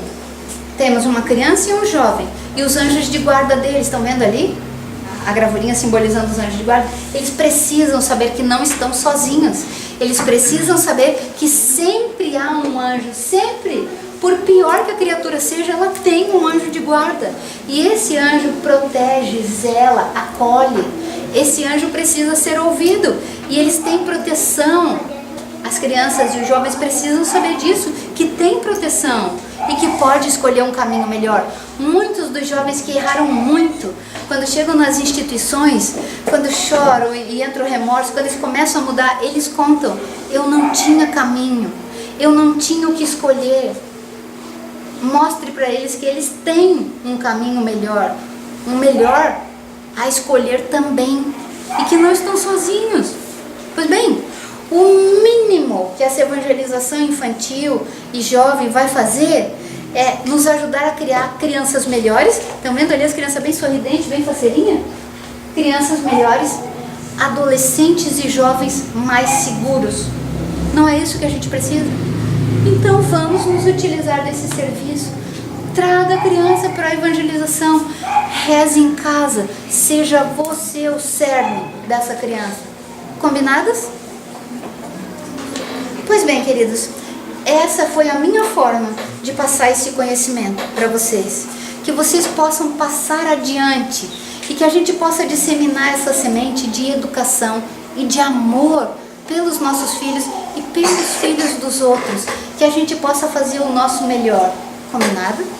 Temos uma criança e um jovem. E os anjos de guarda deles, estão vendo ali? A gravurinha simbolizando os anjos de guarda. Eles precisam saber que não estão sozinhos. Eles precisam saber que sempre há um anjo. Sempre. Por pior que a criatura seja, ela tem um anjo de guarda. E esse anjo protege, zela, acolhe. Esse anjo precisa ser ouvido. E eles têm proteção. As crianças e os jovens precisam saber disso, que tem proteção e que pode escolher um caminho melhor. Muitos dos jovens que erraram muito, quando chegam nas instituições, quando choram e entra o remorso, quando eles começam a mudar, eles contam, eu não tinha caminho, eu não tinha o que escolher. Mostre para eles que eles têm um caminho melhor, um melhor a escolher também, e que não estão sozinhos. Pois bem, o mínimo que essa evangelização infantil e jovem vai fazer é nos ajudar a criar crianças melhores. Estão vendo ali as crianças bem sorridentes, bem faceirinha? Crianças melhores, adolescentes e jovens mais seguros. Não é isso que a gente precisa? Então vamos nos utilizar desse serviço. Traga a criança para a evangelização. Reze em casa. Seja você o cerne dessa criança. Combinadas? Pois bem, queridos, essa foi a minha forma de passar esse conhecimento para vocês. Que vocês possam passar adiante e que a gente possa disseminar essa semente de educação e de amor pelos nossos filhos e pelos filhos dos outros, que a gente possa fazer o nosso melhor. Combinado?